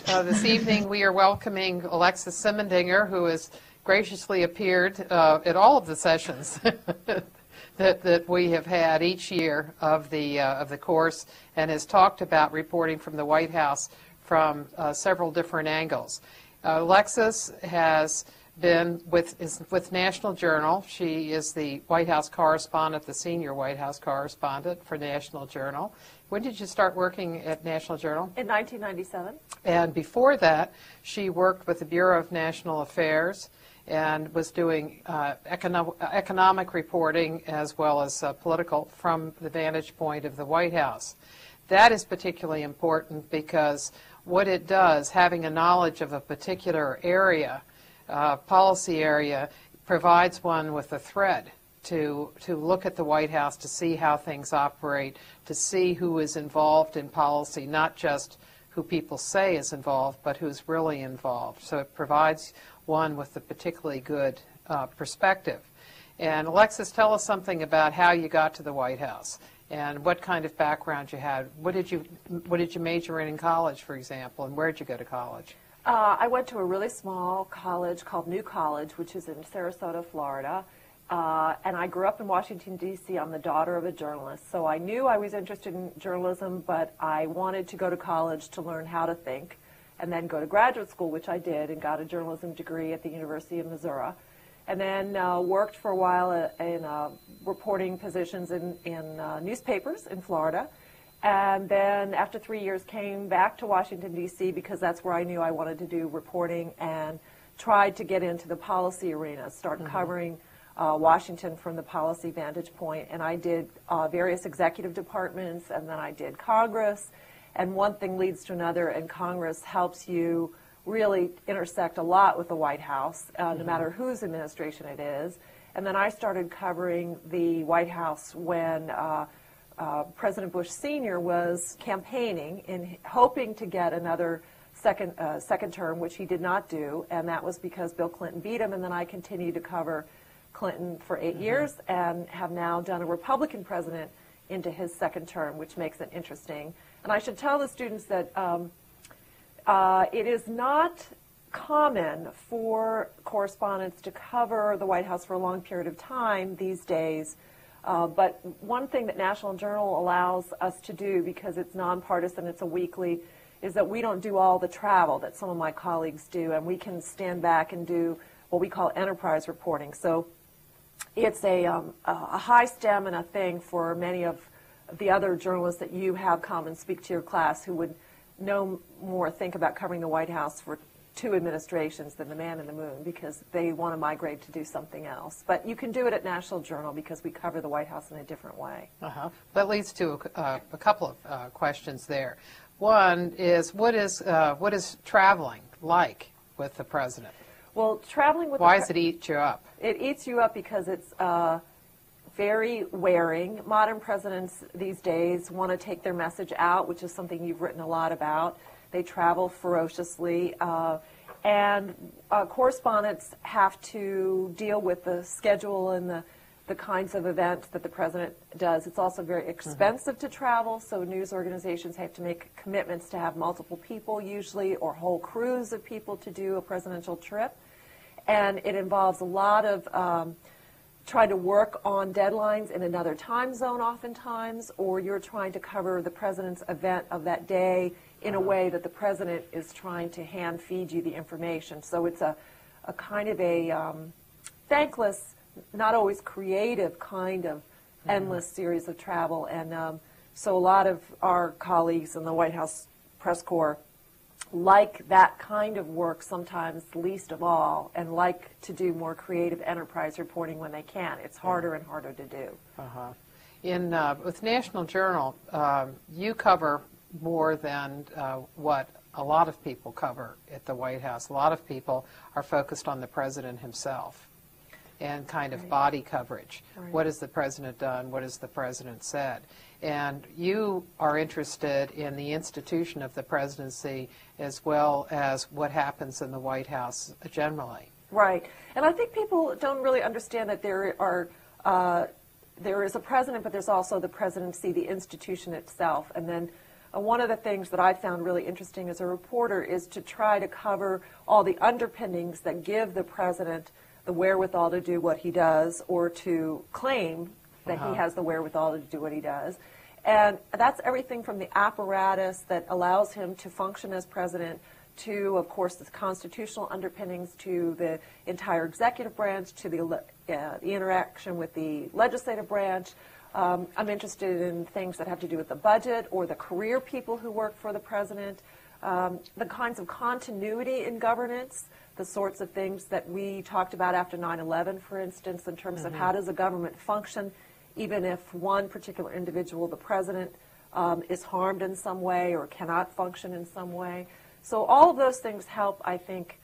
This evening we are welcoming Alexis Simendinger, who has graciously appeared at all of the sessions that we have had each year of the course, and has talked about reporting from the White House from several different angles. Alexis has been with National Journal. She is the White House correspondent, the senior White House correspondent for National Journal. When did you start working at National Journal? In 1997. And before that, she worked with the Bureau of National Affairs and was doing economic reporting as well as political from the vantage point of the White House. That is particularly important because what it does, having a knowledge of a particular area, policy area, provides one with a thread to look at the White House, to see how things operate, to see who is involved in policy, not just who people say is involved, but who's really involved. So it provides one with a particularly good perspective. And Alexis, tell us something about how you got to the White House and what kind of background you had. What did you major in college, for example, and where did you go to college? I went to a really small college called New College, which is in Sarasota, Florida. And I grew up in Washington, D.C. I'm the daughter of a journalist. So I knew I was interested in journalism, but I wanted to go to college to learn how to think and then go to graduate school, which I did, and got a journalism degree at the University of Missouri. And then worked for a while in reporting positions in newspapers in Florida. And then after 3 years came back to Washington, D.C. because that's where I knew I wanted to do reporting, and tried to get into the policy arena, start covering Washington from the policy vantage point. And I did various executive departments, and then I did Congress. And one thing leads to another, and Congress helps you really intersect a lot with the White House, no matter whose administration it is. And then I started covering the White House when President Bush Sr. was campaigning in hoping to get another second term, which he did not do, and that was because Bill Clinton beat him. And then I continued to cover Clinton for 8 years and have now done a Republican president into his second term, which makes it interesting. And I should tell the students that it is not common for correspondents to cover the White House for a long period of time these days. But one thing that National Journal allows us to do, because it's nonpartisan, it's a weekly, is that we don't do all the travel that some of my colleagues do, and we can stand back and do what we call enterprise reporting. So it's a high stamina thing for many of the other journalists that you have come and speak to your class who would no more think about covering the White House for 2 administrations than the man in the moon, because they want to migrate to do something else. But you can do it at National Journal because we cover the White House in a different way. That leads to a couple of questions there. One is, what is traveling like with the president? Well, traveling with Why does it eat you up? It eats you up because it's very wearing. Modern presidents these days want to take their message out, which is something you've written a lot about. They travel ferociously, and correspondents have to deal with the schedule and the kinds of events that the president does. It's also very expensive to travel, so news organizations have to make commitments to have multiple people usually, or whole crews of people to do a presidential trip. And it involves a lot of trying to work on deadlines in another time zone oftentimes, or you're trying to cover the president's event of that day in a way that the president is trying to hand feed you the information. So it's a kind of a thankless, not always creative kind of endless series of travel. And so a lot of our colleagues in the White House press corps like that kind of work sometimes least of all, and like to do more creative enterprise reporting when they can. It's harder and harder to do. With National Journal, you cover more than what a lot of people cover at the White House. A lot of people are focused on the president himself and kind of body coverage. What has the president done? What has the president said? And you are interested in the institution of the presidency as well as what happens in the White House generally. Right. And I think people don't really understand that there is a president, but there's also the presidency, the institution itself. And then one of the things that I found really interesting as a reporter is to try to cover all the underpinnings that give the president the wherewithal to do what he does, or to claim that he has the wherewithal to do what he does. And that's everything from the apparatus that allows him to function as president to, of course, the constitutional underpinnings, to the entire executive branch, to the interaction with the legislative branch. I'm interested in things that have to do with the budget or the career people who work for the president, the kinds of continuity in governance, the sorts of things that we talked about after 9/11, for instance, in terms of how does a government function, even if one particular individual, the president, is harmed in some way or cannot function in some way. So all of those things help, I think,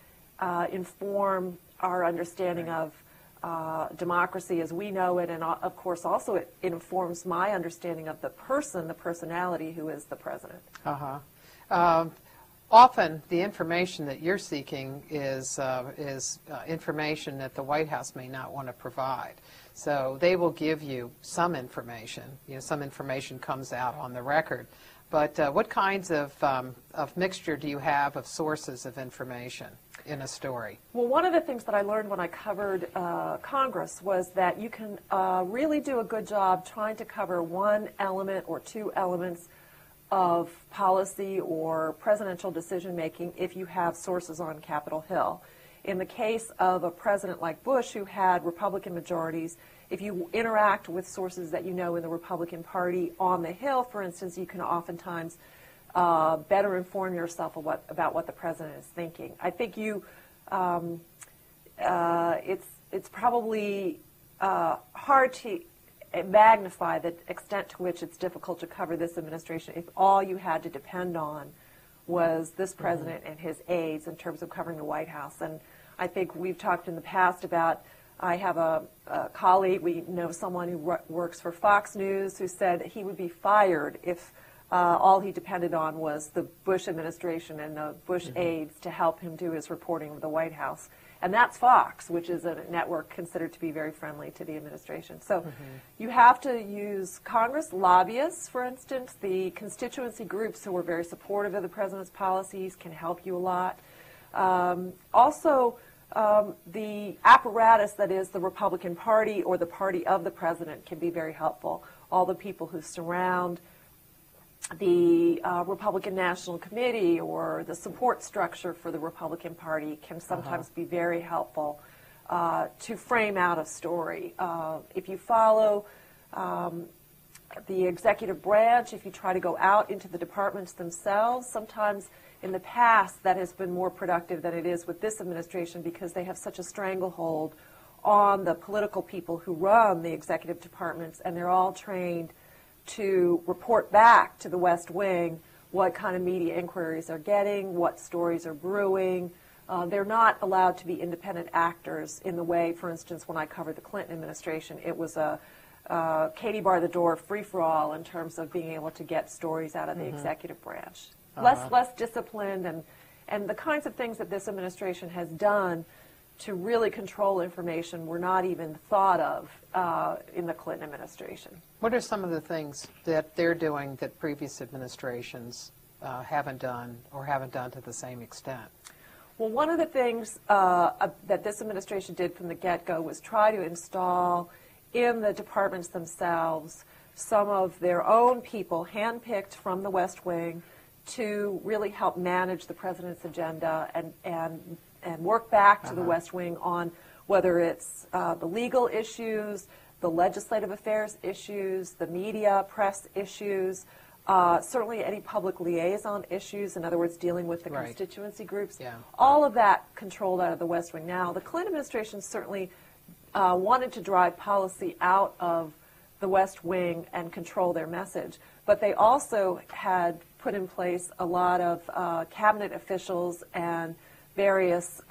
inform our understanding of democracy as we know it, and of course also it informs my understanding of the person, the personality who is the president. Often the information that you're seeking is information that the White House may not want to provide. So they will give you some information. You know, some information comes out on the record. But what kinds of mixture do you have of sources of information in a story? Well, one of the things that I learned when I covered Congress was that you can really do a good job trying to cover one element or two elements of policy or presidential decision-making if you have sources on Capitol Hill. In the case of a president like Bush, who had Republican majorities, if you interact with sources that you know in the Republican Party on the Hill, for instance, you can oftentimes better inform yourself about what the president is thinking. I think it's probably hard to magnify the extent to which it's difficult to cover this administration if all you had to depend on was this president and his aides in terms of covering the White House. And I think we've talked in the past about, I have a colleague, we know someone who works for Fox News, who said he would be fired if all he depended on was the Bush administration and the Bush aides to help him do his reporting of the White House. And that's Fox, which is a network considered to be very friendly to the administration. So you have to use Congress, lobbyists, for instance, the constituency groups who are very supportive of the president's policies can help you a lot. Also, the apparatus that is the Republican Party or the party of the president can be very helpful. All the people who surround the Republican National Committee or the support structure for the Republican Party can sometimes be very helpful to frame out a story. If you follow the executive branch, if you try to go out into the departments themselves, sometimes in the past that has been more productive than it is with this administration because they have such a stranglehold on the political people who run the executive departments, and they're all trained to report back to the West Wing what kind of media inquiries they're getting, what stories are brewing. They're not allowed to be independent actors in the way, for instance, when I covered the Clinton administration, it was a Katie bar the door free-for-all in terms of being able to get stories out of the executive branch. Less disciplined, and the kinds of things that this administration has done to really control information were not even thought of in the Clinton administration. What are some of the things that they're doing that previous administrations haven't done or haven't done to the same extent? Well, one of the things that this administration did from the get-go was try to install in the departments themselves some of their own people, handpicked from the West Wing, to really help manage the president's agenda and work back to the West Wing on whether it's the legal issues, the legislative affairs issues, the media, press issues, certainly any public liaison issues, in other words, dealing with the constituency groups. All of that controlled out of the West Wing. Now, the Clinton administration certainly wanted to drive policy out of the West Wing and control their message, but they also had put in place a lot of cabinet officials and various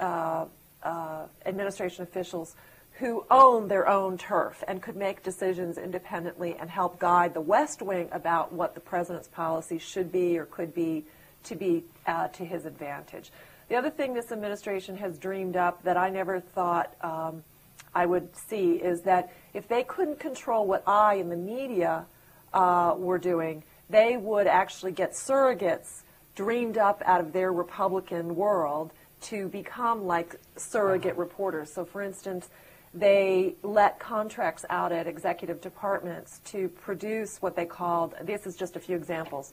administration officials who own their own turf and could make decisions independently and help guide the West Wing about what the president's policy should be or could be to his advantage. The other thing this administration has dreamed up that I never thought I would see is that if they couldn't control what I and the media were doing, they would actually get surrogates dreamed up out of their Republican world to become like surrogate reporters. So, for instance, they let contracts out at executive departments to produce what they called, this is just a few examples,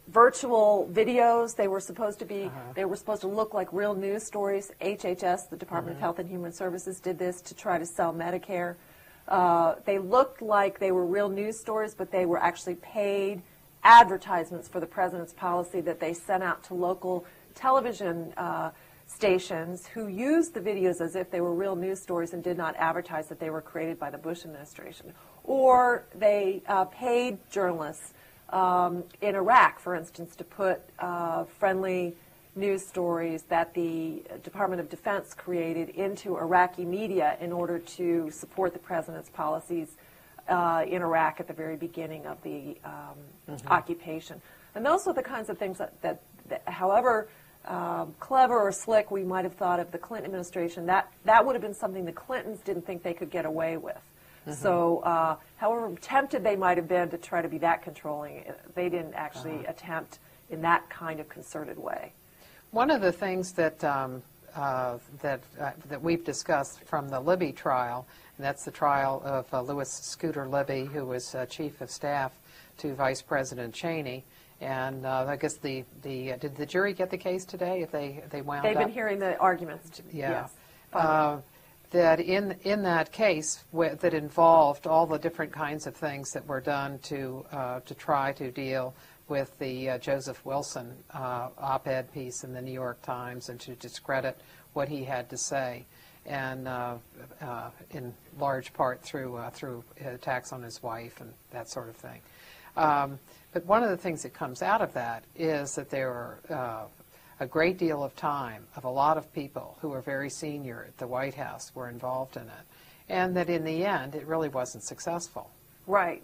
virtual videos. They were supposed to be, they were supposed to look like real news stories. HHS, the Department of Health and Human Services, did this to try to sell Medicare. They looked like they were real news stories, but they were actually paid advertisements for the president's policy that they sent out to local television stations who used the videos as if they were real news stories and did not advertise that they were created by the Bush administration. Or they paid journalists in Iraq, for instance, to put friendly news stories that the Department of Defense created into Iraqi media in order to support the president's policies in Iraq at the very beginning of the occupation. And those are the kinds of things that however clever or slick we might have thought of the Clinton administration, that would have been something the Clintons didn't think they could get away with. So however tempted they might have been to try to be that controlling, they didn't actually attempt in that kind of concerted way. One of the things that that we've discussed from the Libby trial, and that's the trial of Louis Scooter Libby, who was chief of staff to Vice President Cheney. And I guess did the jury get the case today? If they wound They've up? been hearing the arguments. Yeah. Yes. That in that case that involved all the different kinds of things that were done to try to deal with the Joseph Wilson op-ed piece in the New York Times and to discredit what he had to say, and in large part through attacks on his wife and that sort of thing. But one of the things that comes out of that is that there were a great deal of time of a lot of people who were very senior at the White House were involved in it, and that in the end it really wasn't successful. Right.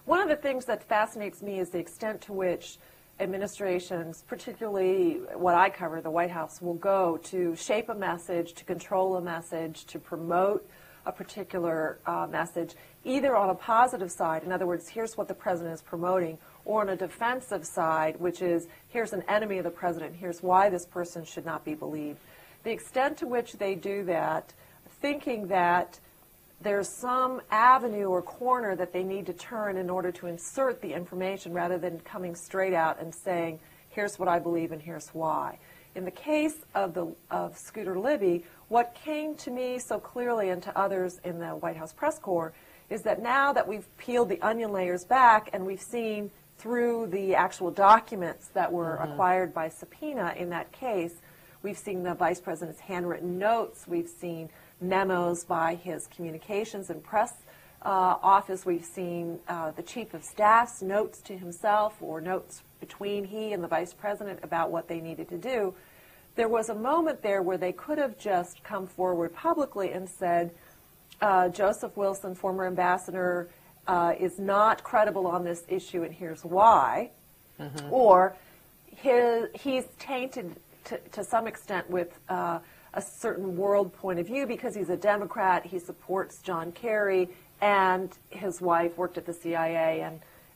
One of the things that fascinates me is the extent to which administrations, particularly what I cover, the White House, will go to shape a message, to control a message, to promote a particular message, either on a positive side, in other words, here's what the president is promoting, or on a defensive side, which is here's an enemy of the president, here's why this person should not be believed. The extent to which they do that, thinking that there's some avenue or corner that they need to turn in order to insert the information rather than coming straight out and saying, here's what I believe and here's why. In the case of Scooter Libby, what came to me so clearly and to others in the White House press corps is that now that we've peeled the onion layers back and we've seen through the actual documents that were acquired by subpoena in that case, we've seen the vice president's handwritten notes, we've seen memos by his communications and press office, we've seen the chief of staff's notes to himself or notes between he and the vice president about what they needed to do. There was a moment there where they could have just come forward publicly and said, Joseph Wilson, former ambassador, is not credible on this issue and here's why, or he's tainted to some extent with a certain world point of view because he's a Democrat, he supports John Kerry, and his wife worked at the CIA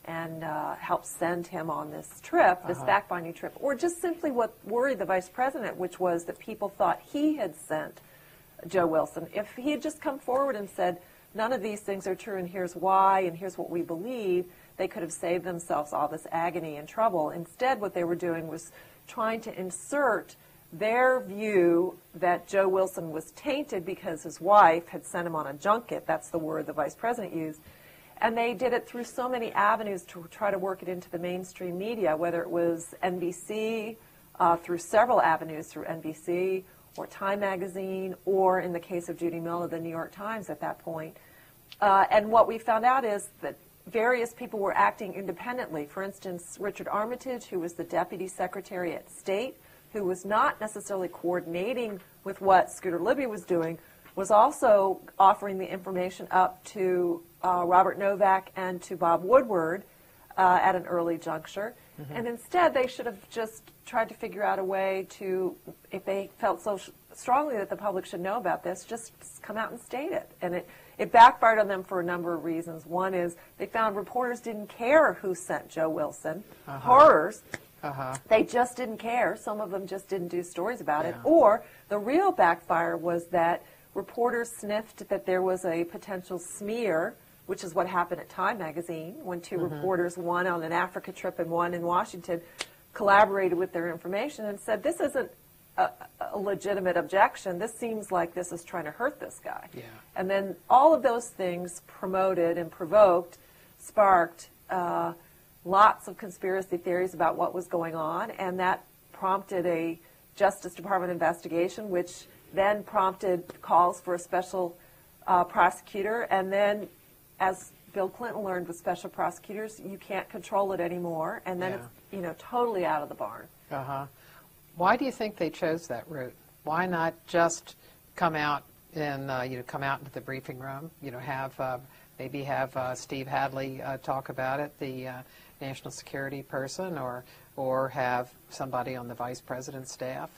and helped send him on this trip, this fact-finding trip, or just simply what worried the vice president, which was that people thought he had sent Joe Wilson. If he had just come forward and said, none of these things are true and here's why and here's what we believe, they could have saved themselves all this agony and trouble. Instead, what they were doing was trying to insert their view that Joe Wilson was tainted because his wife had sent him on a junket. That's the word the vice president used. And they did it through so many avenues to try to work it into the mainstream media, whether it was NBC, through several avenues through NBC, or Time Magazine, or in the case of Judy Miller, the New York Times at that point. And what we found out is that various people were acting independently. For instance, Richard Armitage, who was the Deputy Secretary at State, who was not necessarily coordinating with what Scooter Libby was doing, was also offering the information up to Robert Novak and to Bob Woodward at an early juncture. And instead, they should have just tried to figure out a way to, if they felt so strongly that the public should know about this, just come out and state it. And it it backfired on them for a number of reasons. One is they found reporters didn't care who sent Joe Wilson. Horrors. They just didn't care. Some of them just didn't do stories about it. Or the real backfire was that reporters sniffed that there was a potential smear, which is what happened at Time magazine when two reporters, one on an Africa trip and one in Washington, collaborated with their information and said, this isn't a legitimate objection. This seems like this is trying to hurt this guy. And then all of those things promoted and provoked, sparked lots of conspiracy theories about what was going on, and that prompted a Justice Department investigation, which then prompted calls for a special prosecutor. And then, as Bill Clinton learned with special prosecutors, you can't control it anymore, and then it's totally out of the barn. Why do you think they chose that route? Why not just come out and come out into the briefing room? Maybe have Steve Hadley talk about it, the national security person, or have somebody on the vice president's staff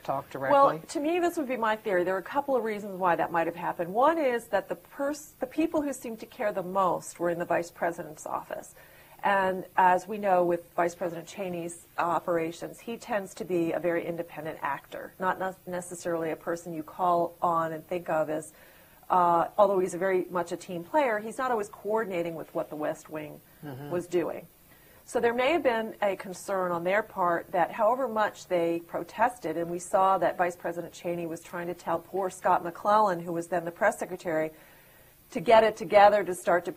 talk directly? Well, to me, this would be my theory. There are a couple of reasons why that might have happened. One is that the people who seemed to care the most were in the vice president's office. And as we know with Vice President Cheney's operations, he tends to be a very independent actor, not necessarily a person you call on and think of as, although he's very much a team player, he's not always coordinating with what the West Wing was doing. So there may have been a concern on their part that however much they protested, and we saw that Vice President Cheney was trying to tell poor Scott McClellan, who was then the press secretary, to get it together to start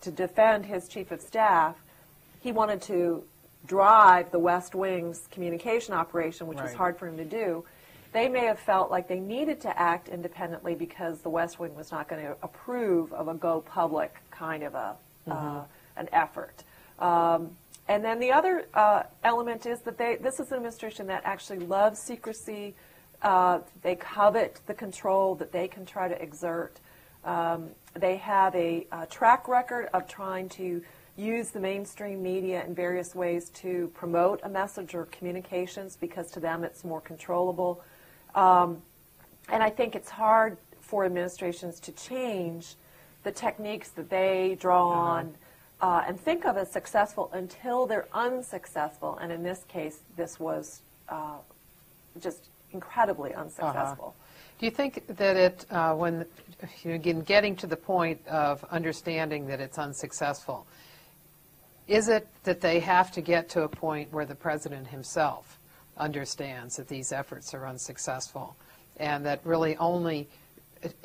to defend his chief of staff. He wanted to drive the West Wing's communication operation, which was hard for him to do. They may have felt like they needed to act independently because the West Wing was not going to approve of a go public kind of an effort. And then the other element is that this is an administration that actually loves secrecy. They covet the control that they can try to exert. They have a track record of trying to use the mainstream media in various ways to promote a message or communications because to them it's more controllable. And I think it's hard for administrations to change the techniques that they draw on and think of as successful until they're unsuccessful. And in this case, this was just incredibly unsuccessful. Do you think that when again getting to the point of understanding that it's unsuccessful, is it that they have to get to a point where the president himself understands that these efforts are unsuccessful, and that really only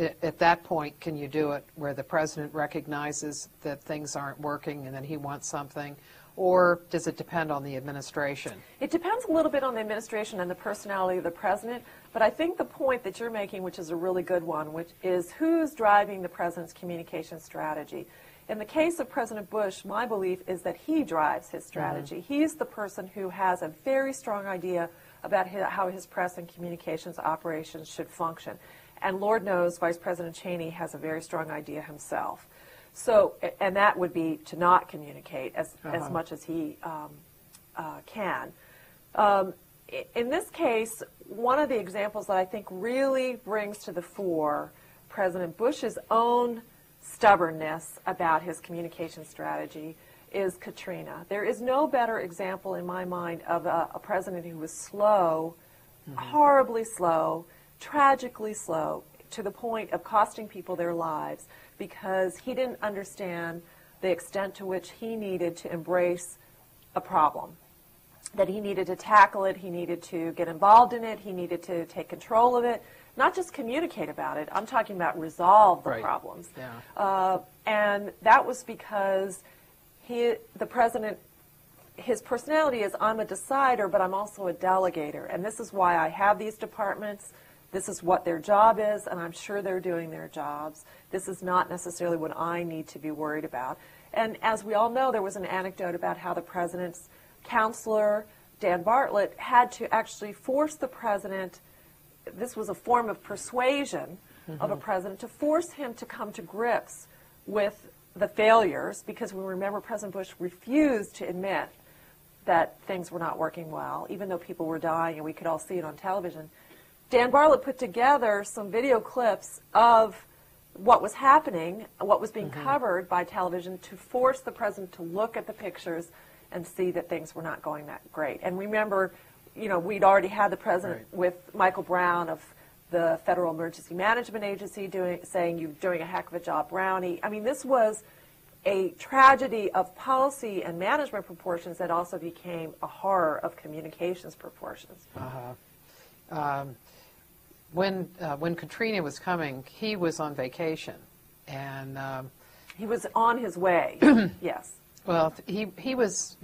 at that point can you do it where the president recognizes that things aren't working and that he wants something? Or does it depend on the administration? It depends a little bit on the administration and the personality of the president, but I think the point that you're making, which is a really good one, which is who's driving the president's communication strategy. In the case of President Bush, my belief is that he drives his strategy. He's the person who has a very strong idea about how his press and communications operations should function. And Lord knows Vice President Cheney has a very strong idea himself. So, and that would be to not communicate as much as he can. In this case, one of the examples that I think really brings to the fore President Bush's own stubbornness about his communication strategy is Katrina. There is no better example in my mind of a president who was slow, horribly slow, tragically slow, to the point of costing people their lives because he didn't understand the extent to which he needed to embrace a problem, that he needed to tackle it, he needed to get involved in it, he needed to take control of it, not just communicate about it. I'm talking about resolve the problems. And that was because the president, his personality is I'm a decider, but I'm also a delegator. And this is why I have these departments. This is what their job is, and I'm sure they're doing their jobs. This is not necessarily what I need to be worried about. And as we all know, there was an anecdote about how the president's counselor, Dan Bartlett, had to actually force the president, this was a form of persuasion of a president, to force him to come to grips with the failures, because we remember President Bush refused to admit that things were not working well, even though people were dying and we could all see it on television. Dan Bartlett put together some video clips of what was happening, what was being covered by television, to force the president to look at the pictures and see that things were not going that great. And remember, we'd already had the president with Michael Brown of the Federal Emergency Management Agency saying, "You're doing a heck of a job, Brownie." I mean, this was a tragedy of policy and management proportions that also became a horror of communications proportions. When Katrina was coming, he was on vacation, and he was on his way. Yes. Well, he was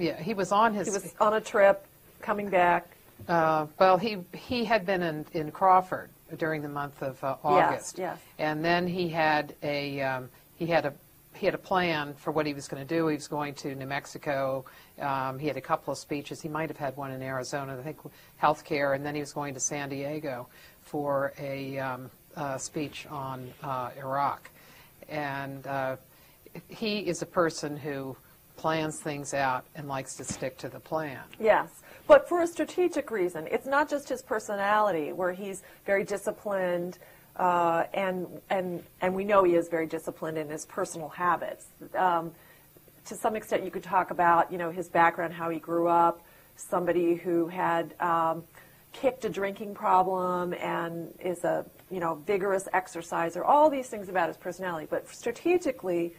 on his. He was on a trip, coming back. Well, he had been in Crawford during the month of August. Yes. And then he had a plan for what he was going to do. He was going to New Mexico. He had a couple of speeches. He might have had one in Arizona, I think, healthcare, and then he was going to San Diego for a speech on Iraq. And he is a person who plans things out and likes to stick to the plan. Yes, but for a strategic reason. It's not just his personality, where he's very disciplined, and we know he is very disciplined in his personal habits. To some extent, you could talk about, his background, how he grew up, somebody who had kicked a drinking problem and is a, vigorous exerciser, all these things about his personality. But strategically,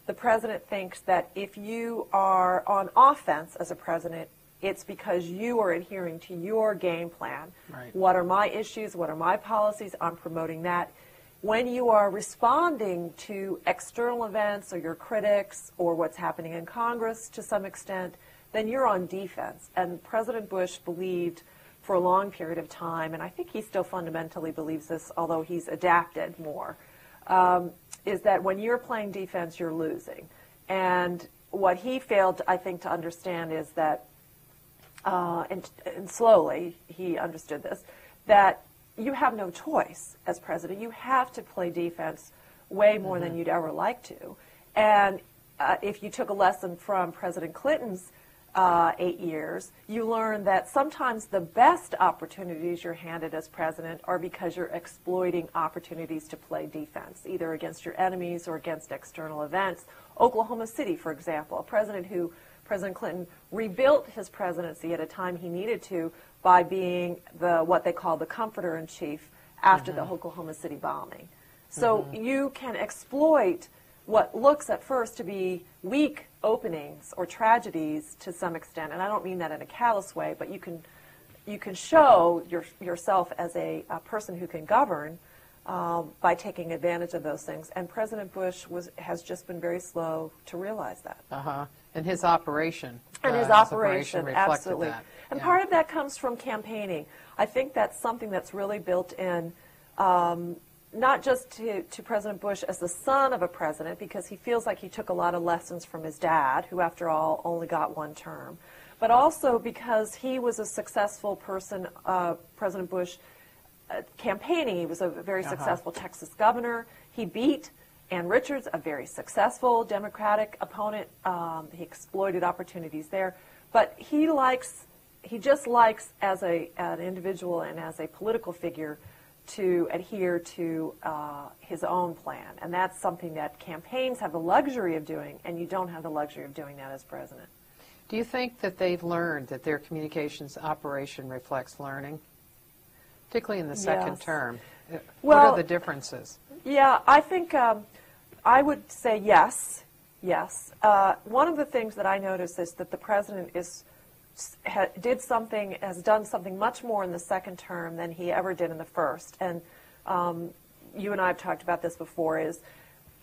the president thinks that if you are on offense as a president, it's because you are adhering to your game plan. Right. What are my issues? What are my policies? I'm promoting that. When you are responding to external events or your critics or what's happening in Congress to some extent, then you're on defense. And President Bush believed for a long period of time, and I think he still fundamentally believes this, although he's adapted more, is that when you're playing defense, you're losing. And what he failed, I think, to understand is that, and slowly he understood this, that you have no choice as president. You have to play defense way more than you'd ever like to. And if you took a lesson from President Clinton's 8 years, you learn that sometimes the best opportunities you're handed as president are because you're exploiting opportunities to play defense, either against your enemies or against external events. Oklahoma City, for example, a president who, President Clinton, rebuilt his presidency at a time he needed to by being what they call the comforter-in-chief after the Oklahoma City bombing. So you can exploit what looks at first to be weak openings or tragedies to some extent, and I don't mean that in a callous way, but you can show yourself as a person who can govern by taking advantage of those things. And President Bush has just been very slow to realize that. And his operation. Reflected absolutely. That. And part of that comes from campaigning. I think that's something that's really built in, not just to President Bush as the son of a president, because he feels like he took a lot of lessons from his dad, who, after all, only got one term, but also because he was a successful person, President Bush, campaigning. He was a very successful Texas governor. He beat Ann Richards, a very successful Democratic opponent. He exploited opportunities there. But he just likes, as an individual and as a political figure, to adhere to his own plan. And that's something that campaigns have the luxury of doing, and you don't have the luxury of doing that as president. Do you think that they've learned that their communications operation reflects learning, particularly in the second term? What are the differences? Yeah, I think I would say yes. One of the things that I notice is that the president has done something much more in the second term than he ever did in the first. And you and I have talked about this before, is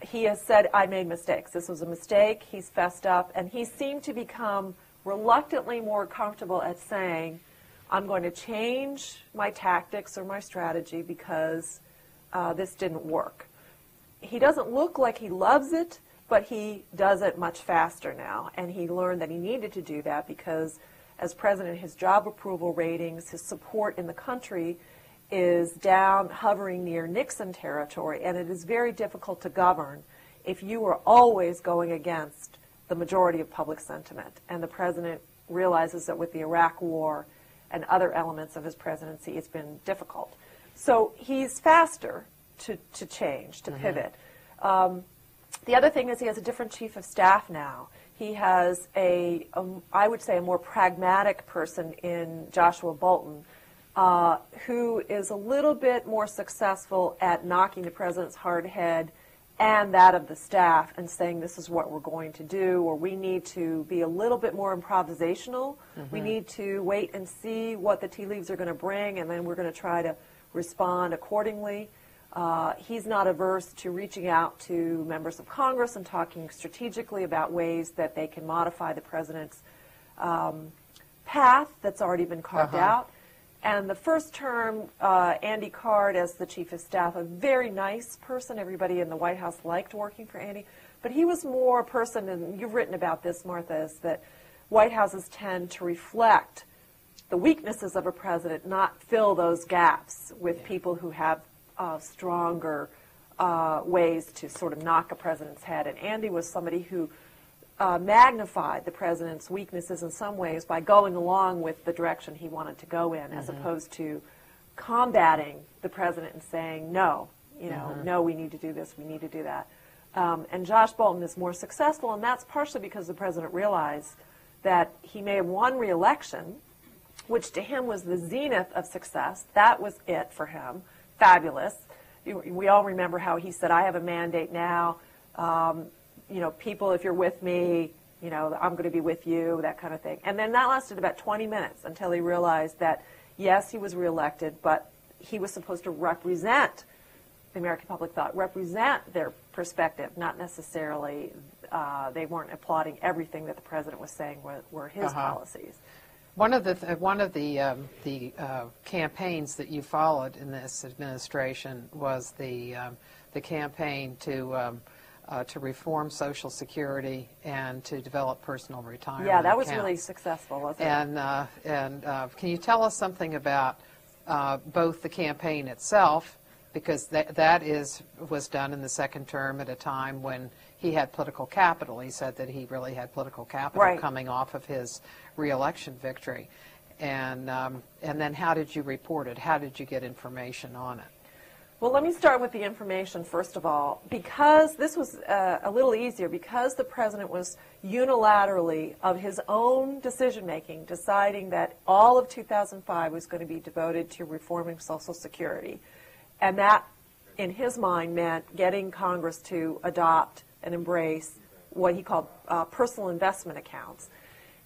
he has said, I made mistakes. This was a mistake. He's fessed up. And he seemed to become reluctantly more comfortable at saying, I'm going to change my tactics or my strategy because this didn't work. He doesn't look like he loves it, but he does it much faster now. And he learned that he needed to do that because as president, his job approval ratings, his support in the country is down, hovering near Nixon territory, and it is very difficult to govern if you are always going against the majority of public sentiment. And the president realizes that with the Iraq War and other elements of his presidency, it's been difficult. So he's faster to change, to pivot. The other thing is he has a different chief of staff now. He has I would say, a more pragmatic person in Joshua Bolten, who is a little bit more successful at knocking the president's hard head and that of the staff and saying this is what we're going to do, or we need to be a little bit more improvisational. We need to wait and see what the tea leaves are going to bring, and then we're going to try to respond accordingly. He's not averse to reaching out to members of Congress and talking strategically about ways that they can modify the president's path that's already been carved out. And the first term, Andy Card as the chief of staff, a very nice person. Everybody in the White House liked working for Andy. But he was more a person, and you've written about this, Martha, is that White Houses tend to reflect the weaknesses of a president, not fill those gaps with people who have stronger ways to sort of knock a president's head. And Andy was somebody who magnified the president's weaknesses in some ways by going along with the direction he wanted to go in, as opposed to combating the president and saying, no, no, we need to do this, we need to do that. And Josh Bolten is more successful, and that's partially because the president realized that he may have won re-election, which to him was the zenith of success. That was it for him. Fabulous. We all remember how he said, I have a mandate now. People, if you're with me, I'm going to be with you, that kind of thing. And then that lasted about 20 minutes until he realized that, yes, he was reelected, but he was supposed to represent, the American public thought, represent their perspective, not necessarily, they weren't applauding everything that the president was saying were his policies. One of the campaigns that you followed in this administration was the campaign to reform Social Security and to develop personal retirement. Yeah, that was accounts. really successful, wasn't it? And can you tell us something about both the campaign itself, because that was done in the second term at a time when he had political capital. He said that he really had political capital coming off of his re-election victory. And then how did you report it? How did you get information on it? Well, let me start with the information, first of all. Because this was a little easier, because the president was unilaterally, of his own decision-making, deciding that all of 2005 was going to be devoted to reforming Social Security. And that, in his mind, meant getting Congress to adopt and embrace what he called personal investment accounts.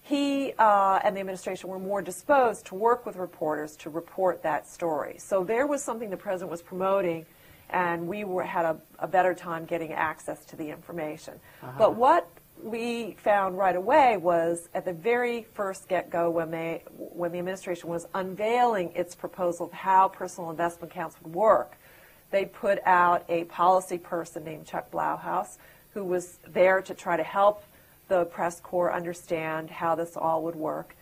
He and the administration were more disposed to work with reporters to report that story. So there was something the president was promoting, and we had a better time getting access to the information. But what we found right away was, at the very first get-go, when the administration was unveiling its proposal of how personal investment accounts would work, they put out a policy person named Chuck Blauhaus, who was there to try to help the press corps understand how this all would work.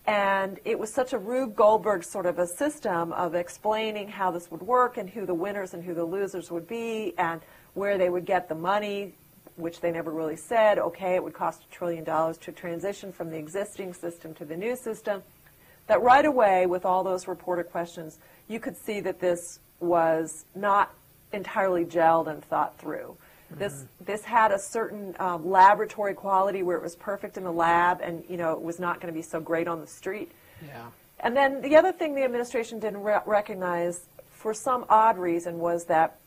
And it was such a Rube Goldberg sort of a system of explaining how this would work and who the winners and who the losers would be and where they would get the money, which they never really said. Okay, it would cost $1 trillion to transition from the existing system to the new system. That right away, with all those reporter questions, you could see that this was not entirely gelled and thought through. This had a certain laboratory quality where it was perfect in the lab, and it was not going to be so great on the street. Yeah. And then the other thing the administration didn't recognize, for some odd reason, was that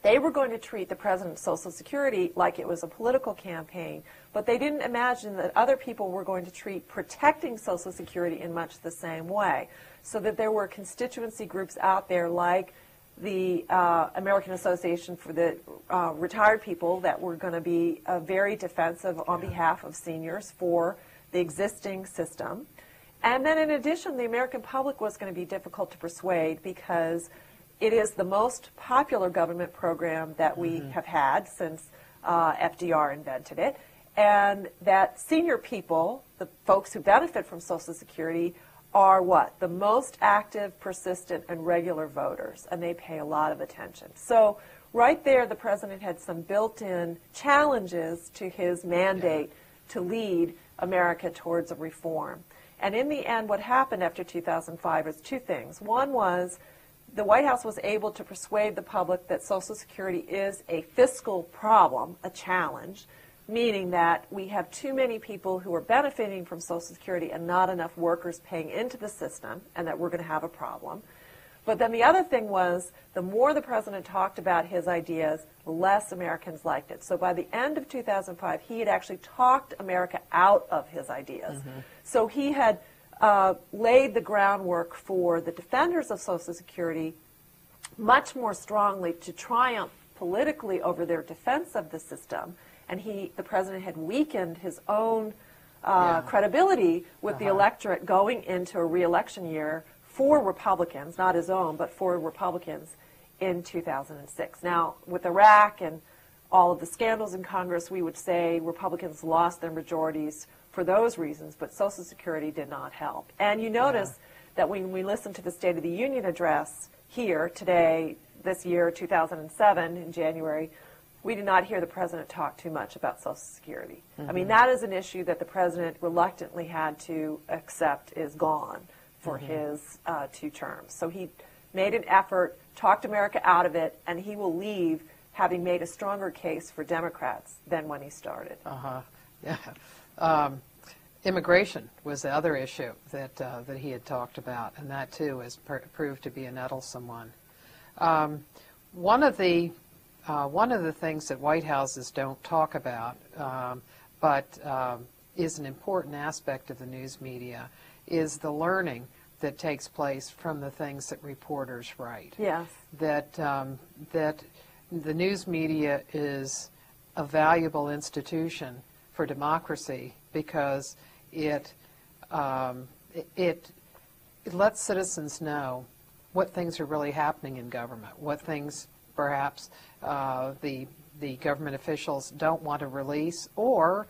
they were going to treat the president's Social Security like it was a political campaign, but they didn't imagine that other people were going to treat protecting Social Security in much the same way, so that there were constituency groups out there like the American Association for the Retired People that were going to be very defensive on behalf of seniors for the existing system. And then in addition, the American public was going to be difficult to persuade because it is the most popular government program that we have had since FDR invented it, and that senior people, the folks who benefit from Social Security, are what? The most active, persistent, and regular voters, and they pay a lot of attention. So right there, the president had some built-in challenges to his mandate to lead America towards a reform. And in the end, what happened after 2005 is two things. One was the White House was able to persuade the public that Social Security is a fiscal problem, a challenge, meaning that we have too many people who are benefiting from Social Security and not enough workers paying into the system, and that we're going to have a problem. But then the other thing was, the more the president talked about his ideas, the less Americans liked it. So by the end of 2005, he had actually talked America out of his ideas. Mm-hmm. So he had laid the groundwork for the defenders of Social Security much more strongly to triumph politically over their defense of the system. And the president had weakened his own credibility with the electorate going into a re-election year for Republicans, not his own, but for Republicans in 2006. Now, with Iraq and all of the scandals in Congress, we would say Republicans lost their majorities for those reasons, but Social Security did not help. And you notice that when we listen to the State of the Union address here today, this year, 2007, in January, we did not hear the president talk too much about Social Security. Mm-hmm. I mean, that is an issue that the president reluctantly had to accept is gone for his 2 terms. So he made an effort, talked America out of it, and he will leave having made a stronger case for Democrats than when he started. Yeah. Immigration was the other issue that he had talked about, and that too has proved to be a nettlesome one. One of the things that White Houses don't talk about, but is an important aspect of the news media, is the learning that takes place from the things that reporters write. Yes. That the news media is a valuable institution for democracy because it lets citizens know what things are really happening in government, what things perhaps the government officials don't want to release, or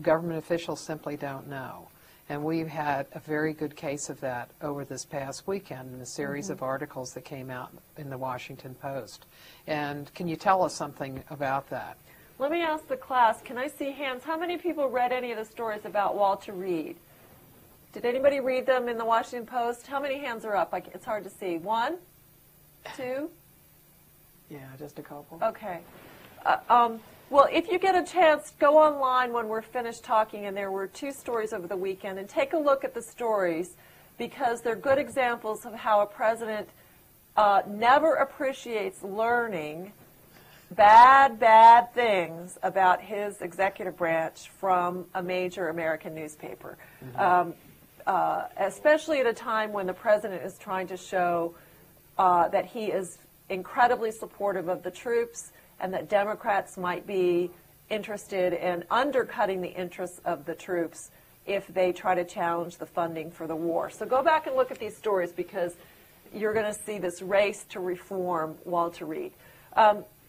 government officials simply don't know. And we've had a very good case of that over this past weekend in a series of articles that came out in the Washington Post. And can you tell us something about that? Let me ask the class, can I see hands? How many people read any of the stories about Walter Reed? Did anybody read them in the Washington Post? How many hands are up? It's hard to see. 1? 2? Yeah, just a couple. Okay. Well, if you get a chance, go online when we're finished talking, and there were 2 stories over the weekend, and take a look at the stories because they're good examples of how a president never appreciates learning bad things about his executive branch from a major American newspaper, especially at a time when the president is trying to show that he is incredibly supportive of the troops and that Democrats might be interested in undercutting the interests of the troops if they try to challenge the funding for the war. So go back and look at these stories because you're going to see this race to reform Walter Reed.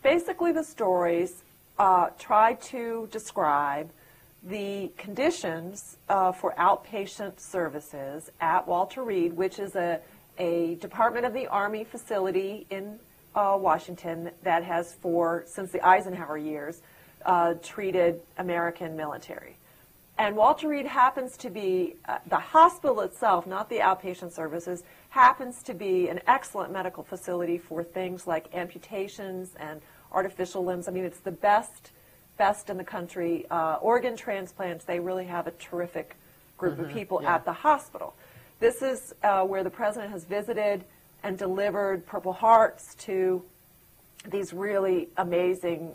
Basically, the stories try to describe the conditions for outpatient services at Walter Reed, which is a Department of the Army facility in Washington that has, since the Eisenhower years, treated American military. And Walter Reed happens to be, the hospital itself, not the outpatient services, happens to be an excellent medical facility for things like amputations and artificial limbs. I mean, it's the best in the country. Organ transplants, they really have a terrific group of people at the hospital. This is where the president has visited and delivered Purple Hearts to these really amazing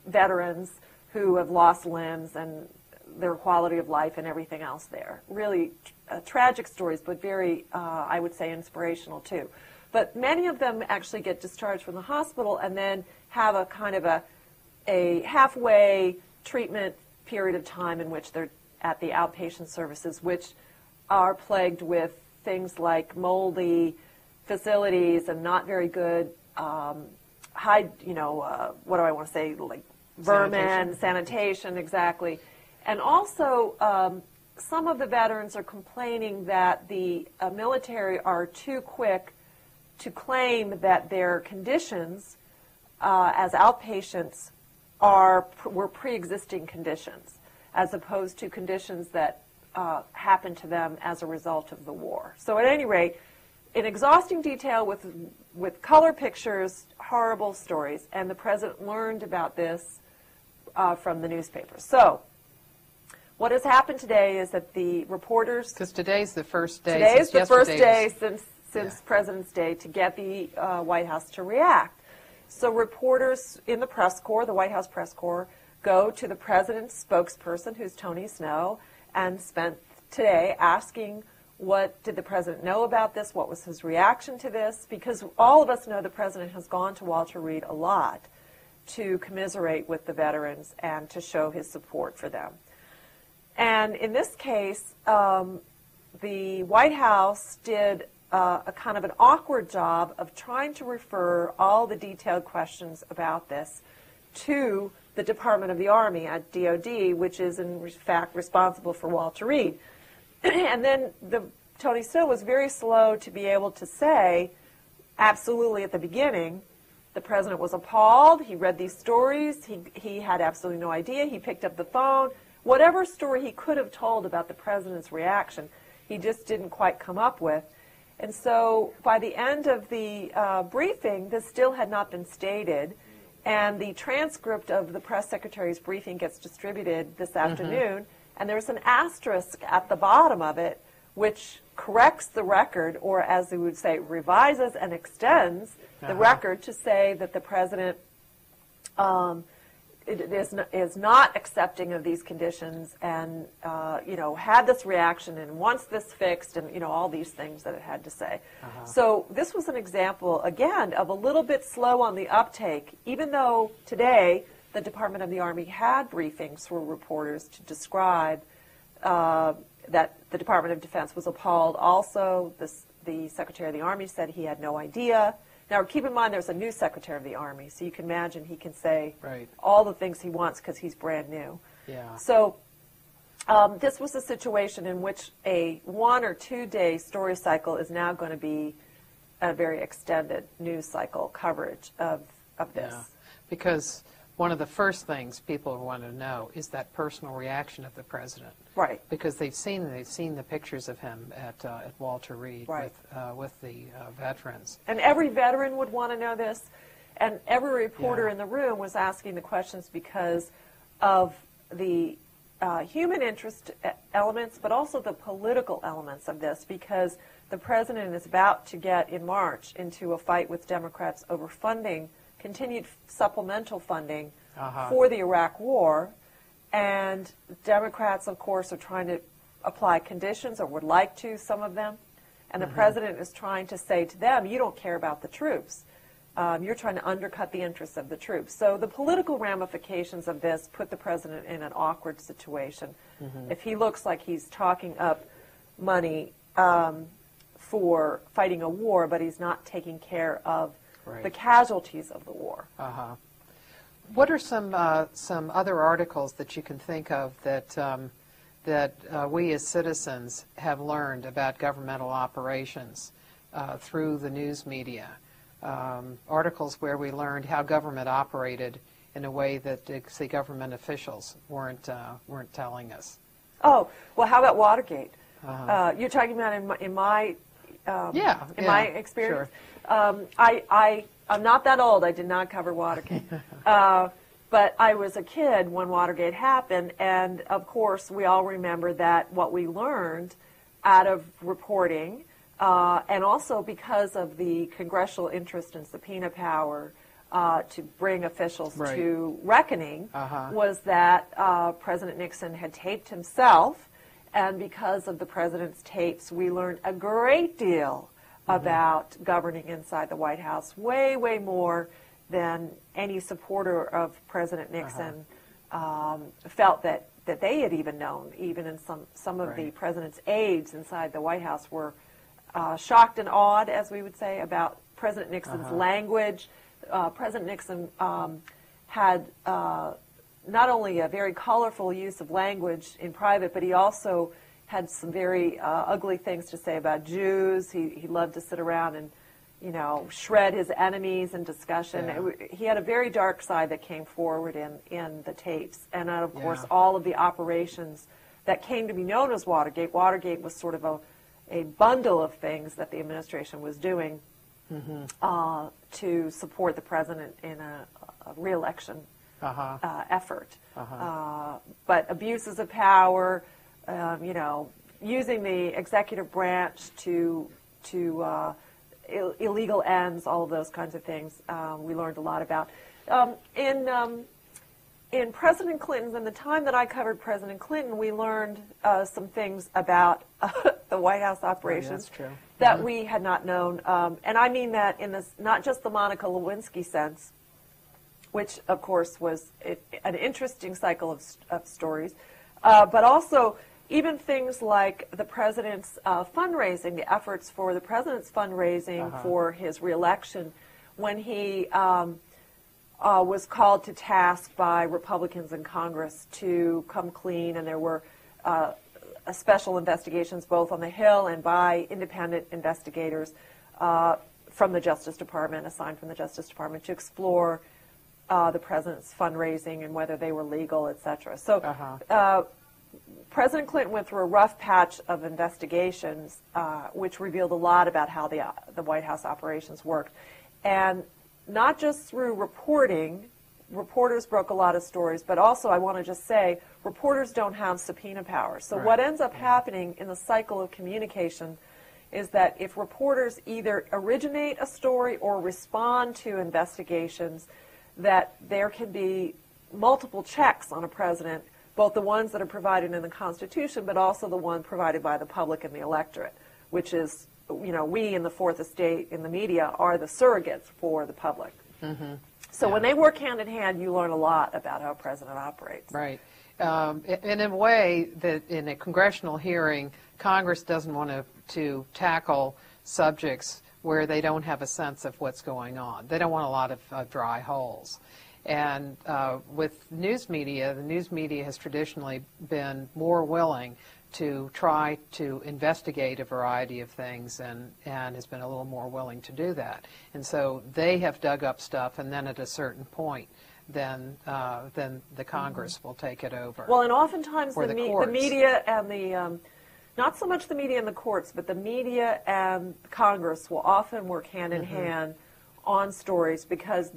veterans who have lost limbs and their quality of life and everything else there. Really tragic stories, but very, I would say, inspirational too. But many of them actually get discharged from the hospital and then have a kind of a halfway treatment period of time in which they're at the outpatient services, which are plagued with things like moldy facilities and not very good what do I want to say, like vermin, sanitation, exactly. And also, some of the veterans are complaining that the military are too quick to claim that their conditions as outpatients were pre-existing conditions, as opposed to conditions that happened to them as a result of the war. So at any rate, in exhausting detail with color pictures, horrible stories. And the president learned about this from the newspapers. So what has happened today is that the reporters... Because today's the first day. Today's the first day since President's Day to get the White House to react. So reporters in the press corps, the White House press corps, go to the president's spokesperson, who's Tony Snow, and spent today asking, what did the president know about this? What was his reaction to this? Because all of us know the president has gone to Walter Reed a lot to commiserate with the veterans and to show his support for them. And in this case, the White House did a kind of an awkward job of trying to refer all the detailed questions about this to the Department of the Army at DOD, which is in fact responsible for Walter Reed. And then Tony Snow was very slow to be able to say, absolutely at the beginning, the president was appalled, he read these stories, he had absolutely no idea, he picked up the phone. Whatever story he could have told about the president's reaction, he just didn't quite come up with. And so by the end of the briefing, this still had not been stated, and the transcript of the press secretary's briefing gets distributed this afternoon, and there's an asterisk at the bottom of it which corrects the record, or as we would say, revises and extends the record to say that the president is not accepting of these conditions and, had this reaction and wants this fixed and, all these things that it had to say. So this was an example, again, of a little bit slow on the uptake, even though today the Department of the Army had briefings for reporters to describe that the Department of Defense was appalled. Also, the Secretary of the Army said he had no idea. Now, keep in mind there's a new Secretary of the Army, so you can imagine he can say all the things he wants because he's brand new. Yeah. So this was a situation in which a 1 or 2 day story cycle is now going to be a very extended news cycle coverage of this. Yeah. Because one of the first things people want to know is that personal reaction of the president. Right. Because they've seen the pictures of him at Walter Reed with the veterans. And every veteran would want to know this, and every reporter in the room was asking the questions because of the human interest elements, but also the political elements of this, because the president is about to get in March into a fight with Democrats over funding, continued supplemental funding for the Iraq War. And Democrats, of course, are trying to apply conditions, or would like to, some of them. And the president is trying to say to them, you don't care about the troops. You're trying to undercut the interests of the troops. So the political ramifications of this put the president in an awkward situation. If he looks like he's talking up money for fighting a war, but he's not taking care of the casualties of the war. What are some other articles that you can think of that we as citizens have learned about governmental operations through the news media? Articles where we learned how government operated in a way that the government officials weren't telling us. Oh, well, how about Watergate? You're talking about in my my experience. Sure. I'm not that old. I did not cover Watergate. But I was a kid when Watergate happened, and of course we all remember that what we learned out of reporting, and also because of the congressional interest in subpoena power to bring officials to reckoning, was that President Nixon had taped himself, and because of the president's tapes, we learned a great deal about governing inside the White House, way, way more than any supporter of President Nixon felt that they had even known. Even in some of the president's aides inside the White House were shocked and awed, as we would say, about President Nixon's language. President Nixon had not only a very colorful use of language in private, but he also had some very ugly things to say about Jews. He loved to sit around and, shred his enemies in discussion. Yeah. He had a very dark side that came forward in the tapes. And, of course, all of the operations that came to be known as Watergate. Watergate was sort of bundle of things that the administration was doing to support the president in a re-election effort. But abuses of power, using the executive branch to illegal ends, all of those kinds of things, we learned a lot about. In President Clinton's, in the time that I covered President Clinton, we learned some things about the White House operations that we had not known. And I mean that in this, not just the Monica Lewinsky sense, which, of course, was an interesting cycle of stories, but also even things like the president's fundraising, the efforts for the president's fundraising for his reelection, when he was called to task by Republicans in Congress to come clean, and there were special investigations both on the Hill and by independent investigators from the Justice Department, assigned from the Justice Department, to explore the president's fundraising and whether they were legal, et cetera. So President Clinton went through a rough patch of investigations, which revealed a lot about how the White House operations worked. And not just through reporting, reporters broke a lot of stories, but also, I want to just say, reporters don't have subpoena power. So what ends up happening in the cycle of communication is that if reporters either originate a story or respond to investigations, that there can be multiple checks on a president, both the ones that are provided in the Constitution, but also the one provided by the public and the electorate, which is, we in the Fourth Estate, in the media, are the surrogates for the public. So when they work hand in hand, you learn a lot about how a president operates. Right. And in a way that in a congressional hearing, Congress doesn't want to tackle subjects where they don't have a sense of what's going on. They don't want a lot of dry holes. And with news media, the news media has traditionally been more willing to try to investigate a variety of things and has been a little more willing to do that. And so they have dug up stuff, and then at a certain point, then the Congress will take it over. Well, and oftentimes the media and the, not so much the media and the courts, but the media and Congress will often work hand in hand on stories because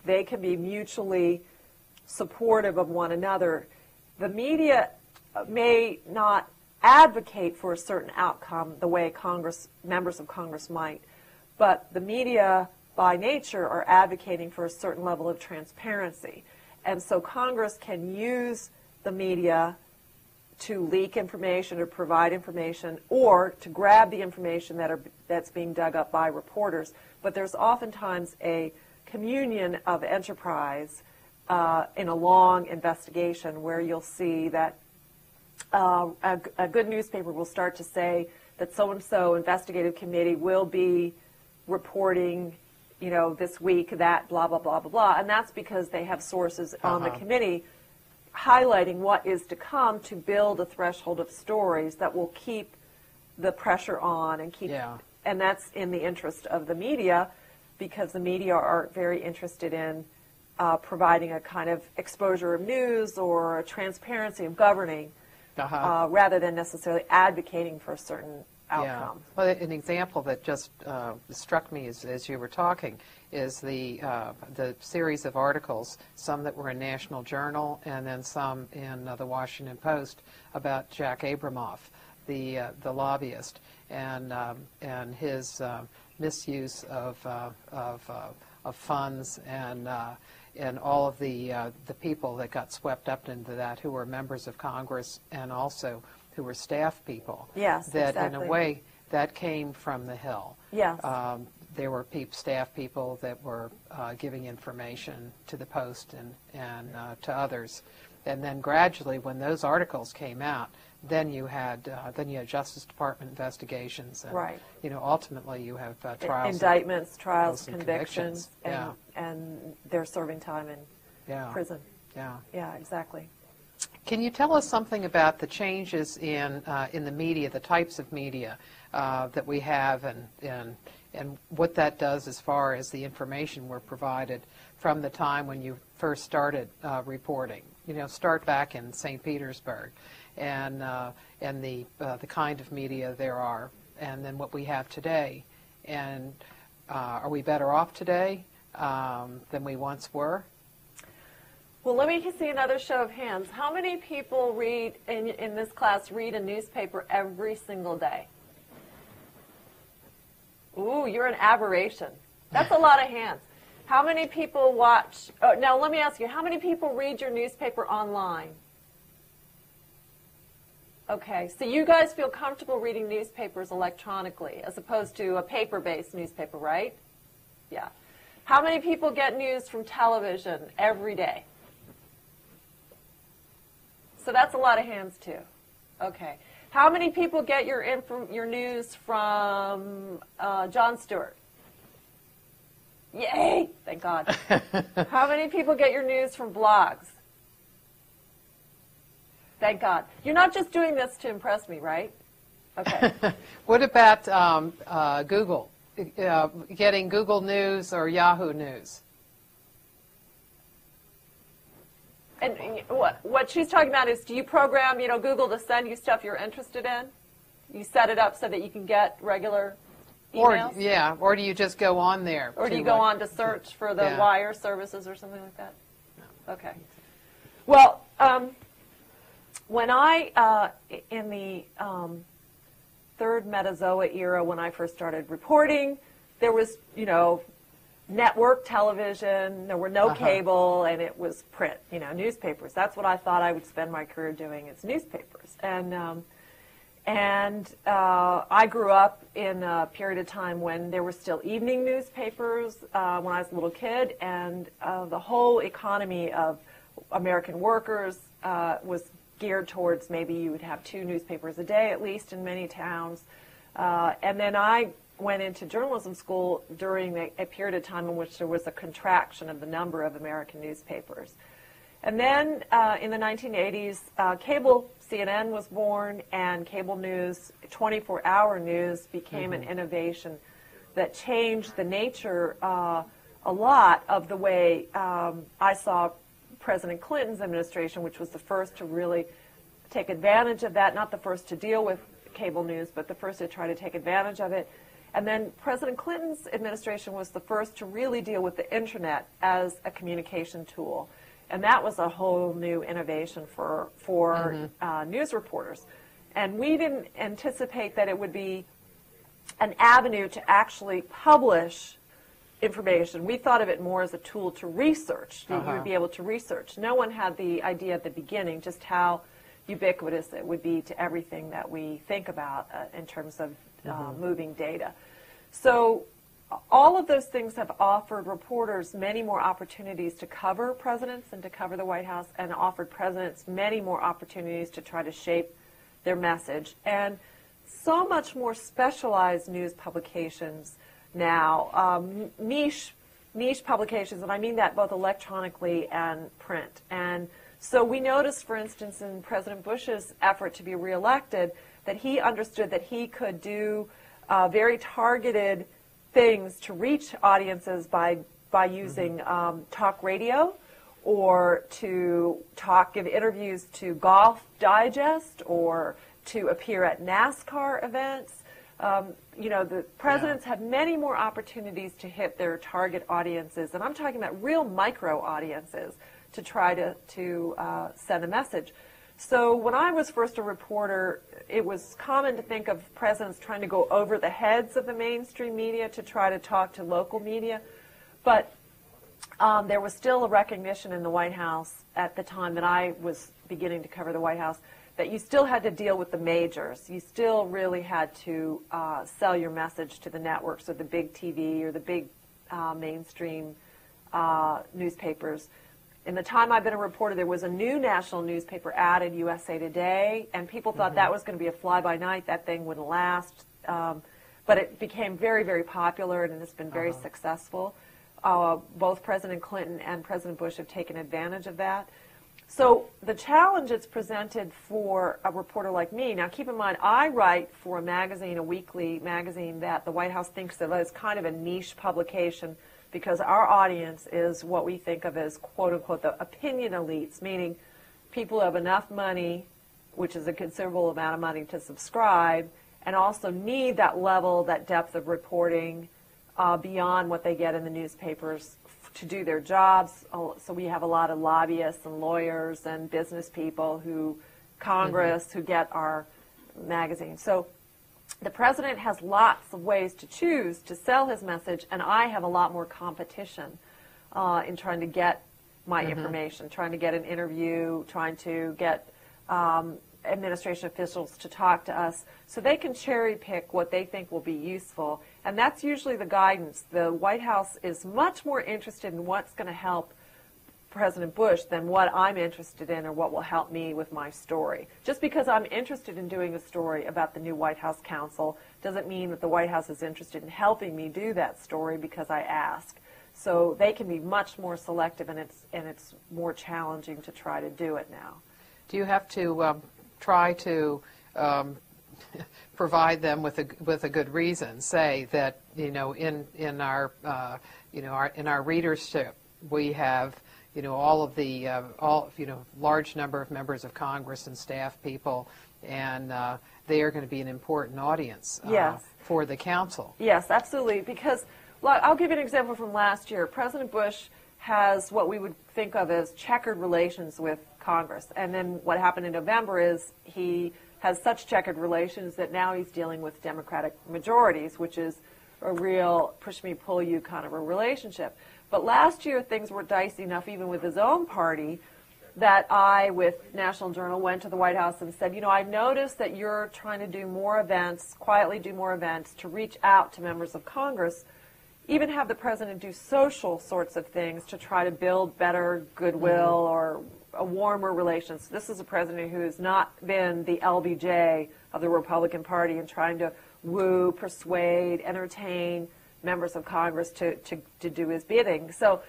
they can be mutually supportive of one another. The media may not advocate for a certain outcome the way members of Congress might, but the media by nature are advocating for a certain level of transparency. And so Congress can use the media to leak information or provide information or to grab the information that's being dug up by reporters. But there's oftentimes a communion of enterprise in a long investigation where you'll see that a good newspaper will start to say that so-and-so investigative committee will be reporting, this week that blah, blah, blah, blah, blah. And that's because they have sources on the committee highlighting what is to come to build a threshold of stories that will keep the pressure on and keep, and that's in the interest of the media, because the media are very interested in providing a kind of exposure of news or a transparency of governing rather than necessarily advocating for a certain outcome. Well, an example that just struck me as you were talking is the series of articles, some that were in National Journal and then some in the Washington Post, about Jack Abramoff, the lobbyist, and his misuse of funds and all of the people that got swept up into that, who were members of Congress and also who were staff people. Yes, that exactly. In a way that came from the Hill. Yes. There were staff people that were giving information to the Post and to others, and then gradually, when those articles came out, then you had Justice Department investigations, and ultimately you have trials, indictments, trials, convictions, and they're serving time in prison. Yeah, exactly. Can you tell us something about the changes in the media, the types of media that we have, and what that does as far as the information we're provided from the time when you first started reporting? Start back in St. Petersburg, and the kind of media there are, and then what we have today. And are we better off today than we once were? Well, let me see another show of hands. How many people read in this class read a newspaper every single day? Ooh, you're an aberration. That's a lot of hands. How many people watch? Oh, now, let me ask you, how many people read your newspaper online? Okay, so you guys feel comfortable reading newspapers electronically as opposed to a paper-based newspaper, right? Yeah. How many people get news from television every day? So that's a lot of hands, too. Okay. How many people get your news from Jon Stewart? Yay! Thank God. How many people get your news from blogs? Thank God. You're not just doing this to impress me, right? Okay. What about Google? Getting Google News or Yahoo News? And what she's talking about is, do you program, Google to send you stuff you're interested in? You set it up so that you can get regular emails? Or do you just go on there? Or do you go on to search for the wire services or something like that? No. Okay. Well, when I, in the third Metazoa era, when I first started reporting, there was, network television, there were no cable, and it was print, newspapers. That's what I thought I would spend my career doing, is newspapers. And I grew up in a period of time when there were still evening newspapers when I was a little kid, and the whole economy of American workers was geared towards maybe you would have 2 newspapers a day, at least in many towns. And then I went into journalism school during a period of time in which there was a contraction of the number of American newspapers. And then in the 1980s, cable CNN was born, and cable news, 24-hour news, became an innovation that changed the nature a lot of the way I saw President Clinton's administration, which was the first to really take advantage of that, not the first to deal with cable news, but the first to try to take advantage of it. And then President Clinton's administration was the first to really deal with the internet as a communication tool. And that was a whole new innovation for news reporters. And we didn't anticipate that it would be an avenue to actually publish information. We thought of it more as a tool to research. You would be able to research. No one had the idea at the beginning just how ubiquitous it would be to everything that we think about in terms of moving data. So all of those things have offered reporters many more opportunities to cover presidents and to cover the White House, and offered presidents many more opportunities to try to shape their message. And so much more specialized news publications now, niche publications, and I mean that both electronically and print. And so we noticed, for instance, in President Bush's effort to be reelected, that he understood that he could do very targeted things to reach audiences by using talk radio, or to give interviews to Golf Digest, or to appear at NASCAR events. The presidents have many more opportunities to hit their target audiences, and I'm talking about real micro audiences, to try to send a message. So when I was first a reporter, it was common to think of presidents trying to go over the heads of the mainstream media to try to talk to local media. But there was still a recognition in the White House at the time that I was beginning to cover the White House that you still had to deal with the majors. You still really had to sell your message to the networks or the big TV or the big mainstream newspapers. In the time I've been a reporter, there was a new national newspaper added, USA Today, and people thought that was going to be a fly-by-night. That thing wouldn't last. But it became very, very popular, and it's been very successful. Both President Clinton and President Bush have taken advantage of that. So the challenge it's presented for a reporter like me, now keep in mind, I write for a magazine, a weekly magazine that the White House thinks of as kind of a niche publication, because our audience is what we think of as, quote-unquote, the opinion elites, meaning people who have enough money, which is a considerable amount of money to subscribe, and also need that level, that depth of reporting beyond what they get in the newspapers to do their jobs. So we have a lot of lobbyists and lawyers and business people Congress, who get our magazine. So the president has lots of ways to choose to sell his message, and I have a lot more competition in trying to get my information, trying to get an interview, trying to get administration officials to talk to us so they can cherry pick what they think will be useful. And that's usually the guidance. The White House is much more interested in what's going to help President Bush than what I'm interested in or what will help me with my story. Just because I'm interested in doing a story about the new White House counsel doesn't mean that the White House is interested in helping me do that story because I ask. So they can be much more selective, and it's more challenging to try to do it now. Do you have to try to provide them with a good reason? Say that in our in our readership we have all of the large number of members of Congress and staff people, and they are going to be an important audience for the council. Yes, absolutely. Because I'll give you an example from last year. President Bush has what we would think of as checkered relations with Congress. And then what happened in November is he has such checkered relations that now he's dealing with Democratic majorities, which is a real push-me-pull-you kind of a relationship. But last year things were dicey enough, even with his own party, that I, with National Journal, went to the White House and said, I've noticed that you're trying to do more events, quietly do more events, to reach out to members of Congress, even have the president do social sorts of things to try to build better goodwill or a warmer relations. This is a president who has not been the LBJ of the Republican Party and trying to woo, persuade, entertain members of Congress to do his bidding. So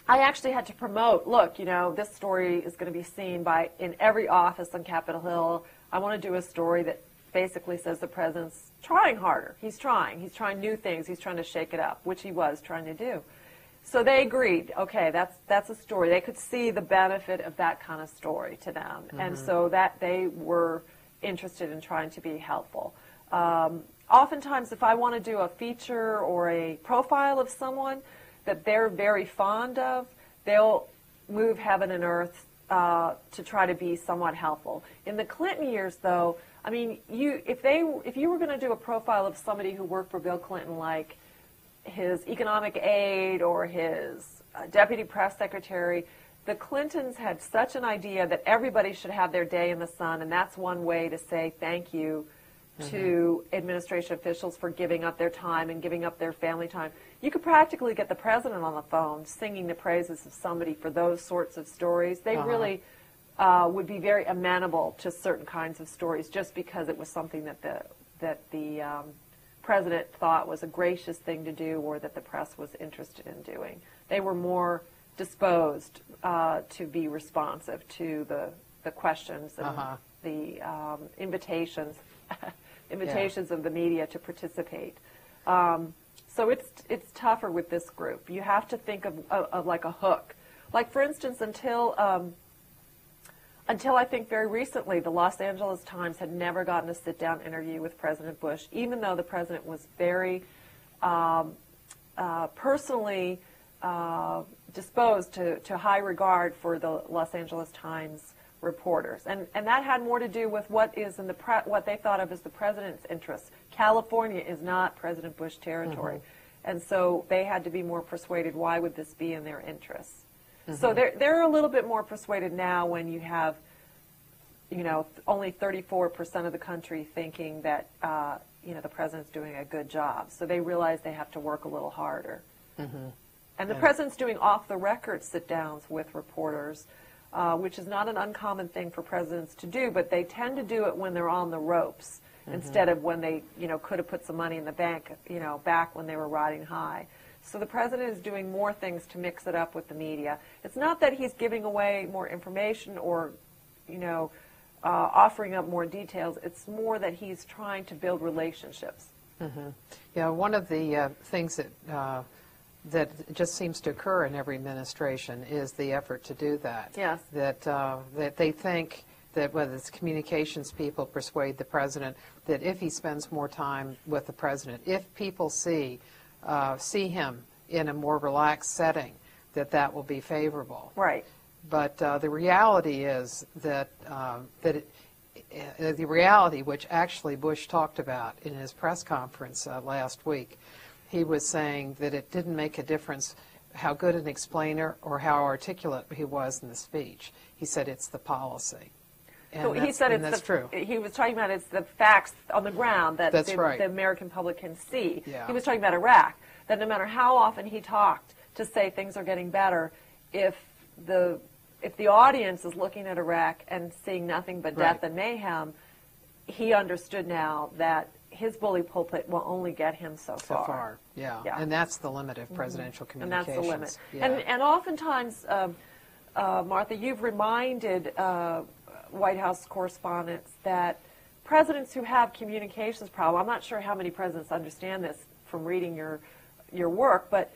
I actually had to promote, look, this story is going to be seen in every office on Capitol Hill. I want to do a story that basically says the president's trying harder. He's trying new things. He's trying to shake it up, which he was trying to do. So they agreed, okay, that's a story. They could see the benefit of that kind of story to them. And so that they were interested in trying to be helpful. Oftentimes, if I want to do a feature or a profile of someone that they're very fond of, they'll move heaven and earth to try to be somewhat helpful. In the Clinton years, though, I mean, if you were going to do a profile of somebody who worked for Bill Clinton, like his economic aide or his deputy press secretary, the Clintons had such an idea that everybody should have their day in the sun, and that's one way to say thank you to administration officials for giving up their time and giving up their family time. You could practically get the president on the phone singing the praises of somebody for those sorts of stories. They really would be very amenable to certain kinds of stories just because it was something that the president thought was a gracious thing to do or that the press was interested in doing. They were more disposed to be responsive to the questions and the invitations of the media to participate. So it's tougher with this group. You have to think of like a hook. Like, for instance, until I think very recently, the Los Angeles Times had never gotten a sit-down interview with President Bush, even though the president was very personally disposed to high regard for the Los Angeles Times reporters. And that had more to do with what is in what they thought of as the president's interests. California is not President Bush territory. And so they had to be more persuaded, why would this be in their interests? So they're a little bit more persuaded now when you have, only 34% of the country thinking that, the president's doing a good job. So they realize they have to work a little harder. And the president's doing off-the-record sit-downs with reporters, which is not an uncommon thing for presidents to do, but they tend to do it when they're on the ropes instead of when they, could have put some money in the bank, back when they were riding high. So the president is doing more things to mix it up with the media. It's not that he's giving away more information or, offering up more details. It's more that he's trying to build relationships. Yeah, one of the things that just seems to occur in every administration is the effort to do that. Yes. That they think that whether it's communications people persuade the president that if he spends more time with the president, if people see him in a more relaxed setting, that will be favorable. Right. But the reality is that the reality, which actually Bush talked about in his press conference last week, he was saying that it didn't make a difference how good an explainer or how articulate he was in the speech. He said it's the policy. And so he said that's true. He was talking about it's the facts on the ground that right. the American public can see. Yeah. He was talking about Iraq, that no matter how often he talked to say things are getting better, if the audience is looking at Iraq and seeing nothing but death right. and mayhem, he understood now that his bully pulpit will only get him so far. Yeah. And that's the limit of presidential communications. And that's the limit. Yeah. And oftentimes, Martha, you've reminded White House correspondents that presidents who have communications problem, I'm not sure how many presidents understand this from reading your work, but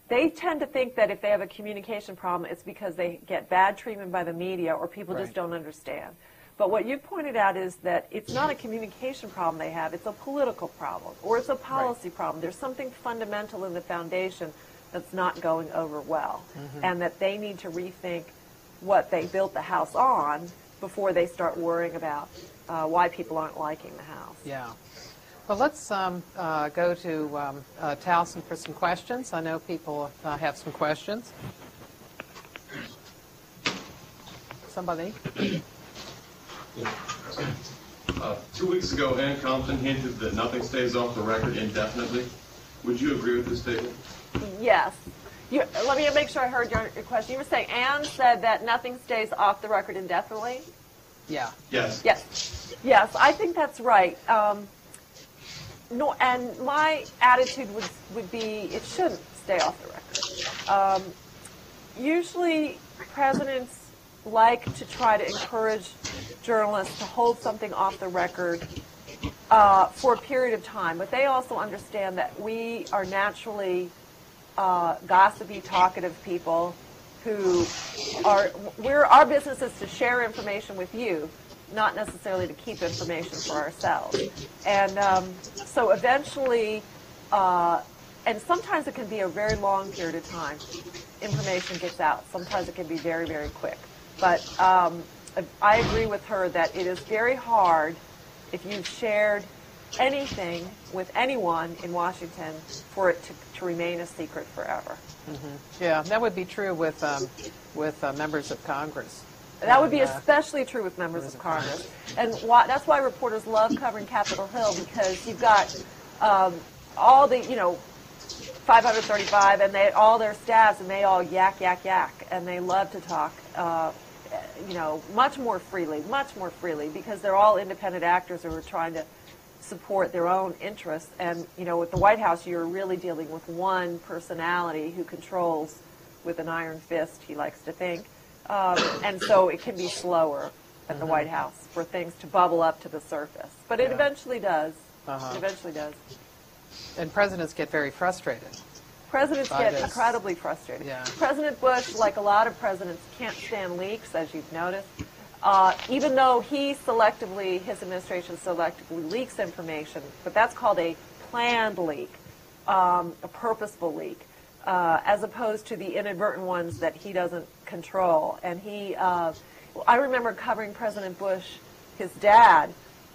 they tend to think that if they have a communication problem, it's because they get bad treatment by the media or people right. just don't understand. But what you pointed out is that it's not a communication problem they have, it's a political problem, or it's a policy right. problem. There's something fundamental in the foundation that's not going over well, and that they need to rethink what they built the house on before they start worrying about why people aren't liking the house. Yeah. Well, let's go to Towson for some questions. I know people have some questions. Somebody? 2 weeks ago, Ann Compton hinted that nothing stays off the record indefinitely. Would you agree with this statement? Yes. Let me make sure I heard your question. You were saying Ann said that nothing stays off the record indefinitely? Yeah. Yes. Yes. Yes, I think that's right. No, and my attitude would be it shouldn't stay off the record. Usually presidents like to try to encourage journalists to hold something off the record for a period of time, but they also understand that we are naturally gossipy, talkative people who our business is to share information with you, not necessarily to keep information for ourselves. And so eventually, and sometimes it can be a very long period of time, information gets out. Sometimes it can be very, very quick. But I agree with her that it is very hard if you've shared anything with anyone in Washington for it to remain a secret forever. Mm-hmm. Yeah, that would be true with members of Congress. That would be especially true with members of Congress. And that's why reporters love covering Capitol Hill, because you've got all the, 535 and all their staffs, and they all yak, yak, yak, and they love to talk, much more freely, because they're all independent actors who are trying to support their own interests. And, with the White House, you're really dealing with one personality who controls with an iron fist, he likes to think. And so it can be slower at the White House for things to bubble up to the surface. But it eventually does. It eventually does. And presidents get very frustrated. Presidents get incredibly frustrated. Yeah. President Bush, like a lot of presidents, can't stand leaks, as you've noticed. Even though his administration selectively leaks information, but that's called a planned leak, a purposeful leak, as opposed to the inadvertent ones that he doesn't control. And I remember covering President Bush, his dad,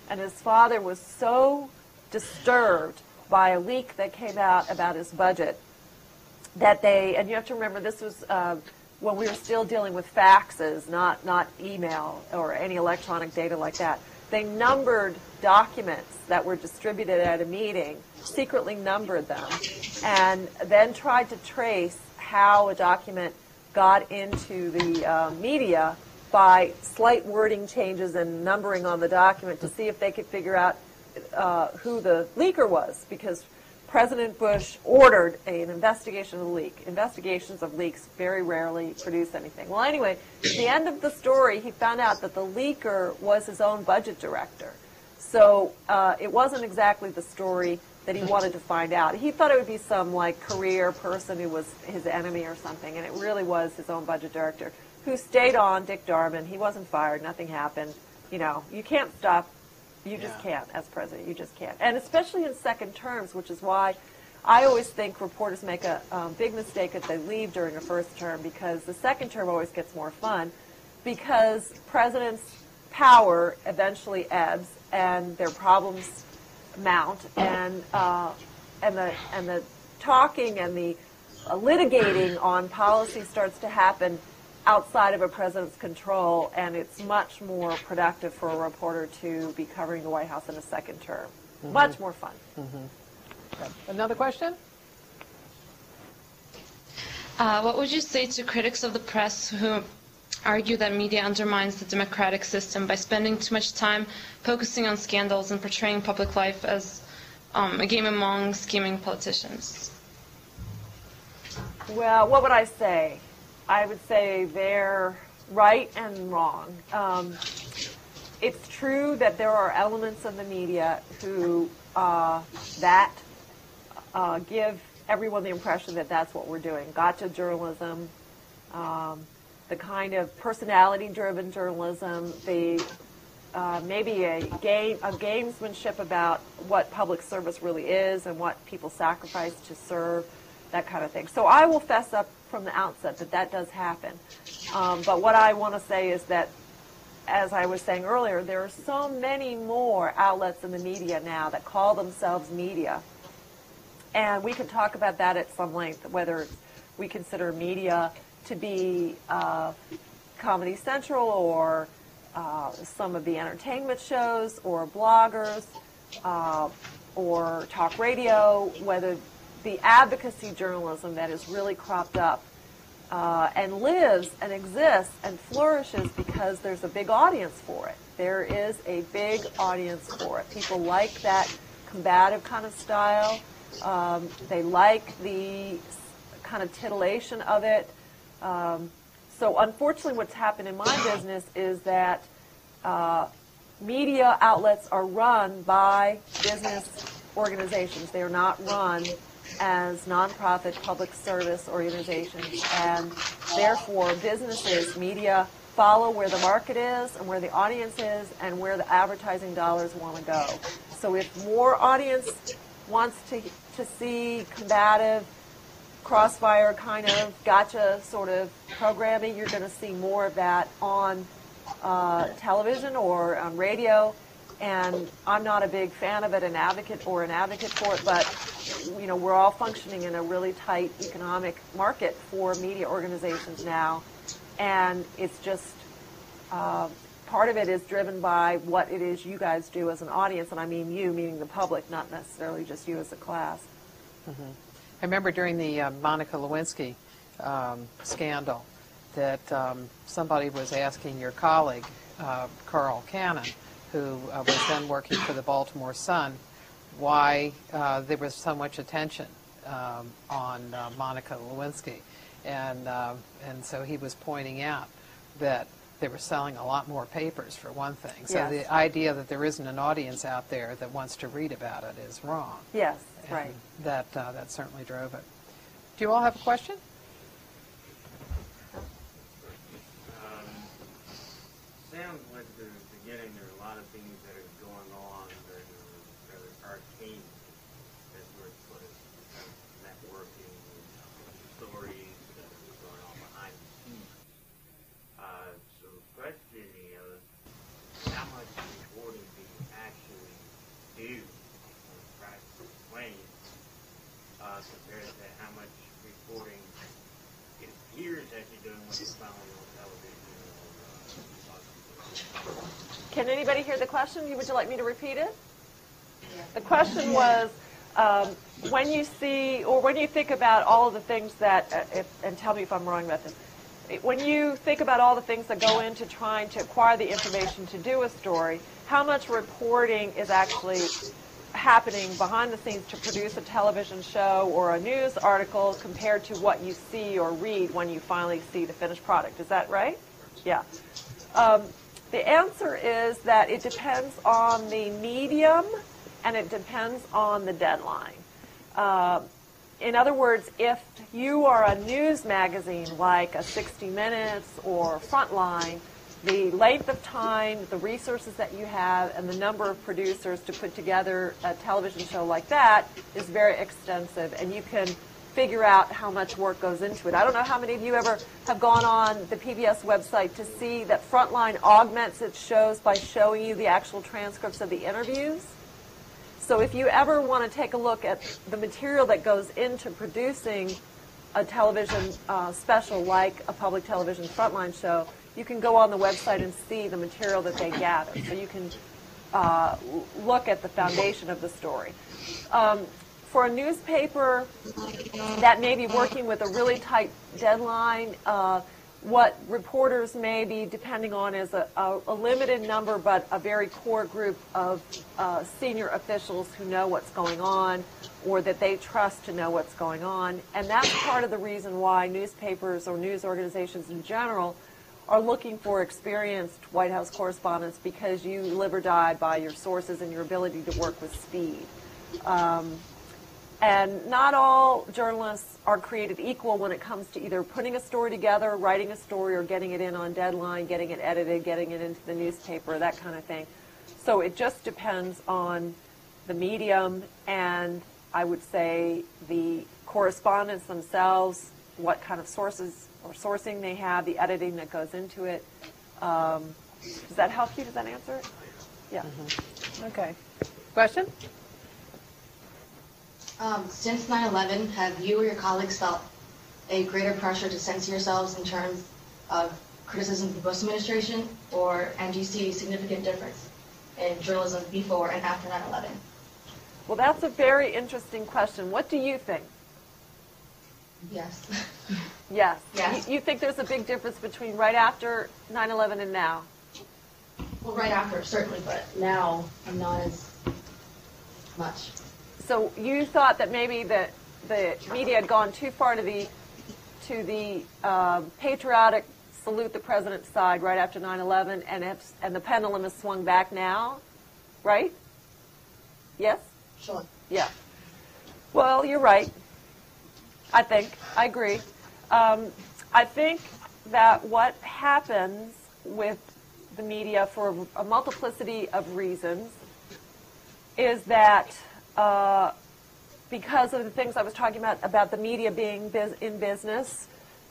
and his father was so disturbed by a leak that came out about his budget that and you have to remember this was when we were still dealing with faxes, not email or any electronic data like that. They numbered documents that were distributed at a meeting, secretly numbered them, and then tried to trace how a document got into the media by slight wording changes and numbering on the document to see if they could figure out who the leaker was, because President Bush ordered an investigation of the leak. Investigations of leaks very rarely produce anything. Well, anyway, at the end of the story, he found out that the leaker was his own budget director. So it wasn't exactly the story that he wanted to find out. He thought it would be some career person who was his enemy or something, and it really was his own budget director. who stayed on, Dick Darman. He wasn't fired. Nothing happened. You know, you can't stop. You just can't as president. You just can't. And especially in second terms, which is why I always think reporters make a big mistake if they leave during a first term, because the second term always gets more fun, because presidents' power eventually ebbs and their problems mount, and the talking and the litigating on policy starts to happen outside of a president's control, and it's much more productive for a reporter to be covering the White House in a second term. Much more fun. Another question? What would you say to critics of the press who argue that media undermines the democratic system by spending too much time focusing on scandals and portraying public life as a game among scheming politicians? Well, what would I say? I would say they're right and wrong. It's true that there are elements of the media who give everyone the impression that that's what we're doing. Gotcha journalism, the kind of personality-driven journalism, maybe a gamesmanship about what public service really is and what people sacrifice to serve, that kind of thing. So I will fess up from the outset that does happen. But what I want to say is that, as I was saying earlier, there are so many more outlets in the media now that call themselves media. And we can talk about that at some length, whether we consider media to be Comedy Central or some of the entertainment shows or bloggers or talk radio, whether the advocacy journalism that is really cropped up and lives and exists and flourishes because there's a big audience for it. There is a big audience for it. People like that combative kind of style. They like the kind of titillation of it. So unfortunately what's happened in my business is that media outlets are run by business organizations. They are not run as nonprofit public service organizations, and therefore businesses, media, follow where the market is and where the audience is and where the advertising dollars want to go. So if more audience wants to see combative, crossfire kind of gotcha sort of programming, you're going to see more of that on television or on radio. And I'm not a big fan of it, an advocate for it, but you know, we're all functioning in a really tight economic market for media organizations now, and it's just part of it is driven by what it is you guys do as an audience, and I mean you, meaning the public, not necessarily just you as a class. Mm-hmm. I remember during the Monica Lewinsky scandal that somebody was asking your colleague, Carl Cannon, who was then working for the Baltimore Sun, why there was so much attention on Monica Lewinsky. And so he was pointing out that they were selling a lot more papers, for one thing. So yes. The idea that there isn't an audience out there that wants to read about it is wrong. Yes, and right. That certainly drove it. Do you all have a question? Sounds like the beginning there are a lot of things that are going on that are rather arcane, as we're put it, networking, stories that are going on behind the scenes. So the question is, how much reporting do you actually do on practical claims compared to how much reporting it appears that you're doing when you're following on television? Can anybody hear the question? Would you like me to repeat it? Yeah. The question was, when you see, or when you think about all of the things that, and tell me if I'm wrong about this, when you think about all the things that go into trying to acquire the information to do a story, how much reporting is actually happening behind the scenes to produce a television show or a news article compared to what you see or read when you finally see the finished product? Is that right? Yeah. The answer is that it depends on the medium and it depends on the deadline. in other words, if you are a news magazine like a 60 Minutes or Frontline, the length of time, the resources that you have, and the number of producers to put together a television show like that is very extensive, and you can figure out how much work goes into it. I don't know how many of you ever have gone on the PBS website to see that Frontline augments its shows by showing you the actual transcripts of the interviews. So if you ever want to take a look at the material that goes into producing a television special like a public television Frontline show, you can go on the website and see the material that they gather. So you can look at the foundation of the story. For a newspaper that may be working with a really tight deadline, what reporters may be depending on is a limited number but a very core group of senior officials who know what's going on or that they trust to know what's going on. And that's part of the reason why newspapers or news organizations in general are looking for experienced White House correspondents, because you live or die by your sources and your ability to work with speed. And not all journalists are created equal when it comes to either putting a story together, writing a story, or getting it in on deadline, getting it edited, getting it into the newspaper, that kind of thing. So it just depends on the medium and, I would say, the correspondents themselves, what kind of sources or sourcing they have, the editing that goes into it. Does that help you? Does that answer it? Yeah. Okay. Question? Since 9/11, have you or your colleagues felt a greater pressure to censor yourselves in terms of criticism of the Bush administration, and do you see a significant difference in journalism before and after 9/11? Well, that's a very interesting question. What do you think? Yes. Yes. Yes. You think there's a big difference between right after 9/11 and now? Well, right after, certainly, but now I'm not as much. So you thought that maybe the media had gone too far to the patriotic salute the president's side right after 9/11, and the pendulum has swung back now, right? Yes? Sure. Yeah. Well, you're right. I agree. I think that what happens with the media for a multiplicity of reasons is that because of the things I was talking about the media being in business,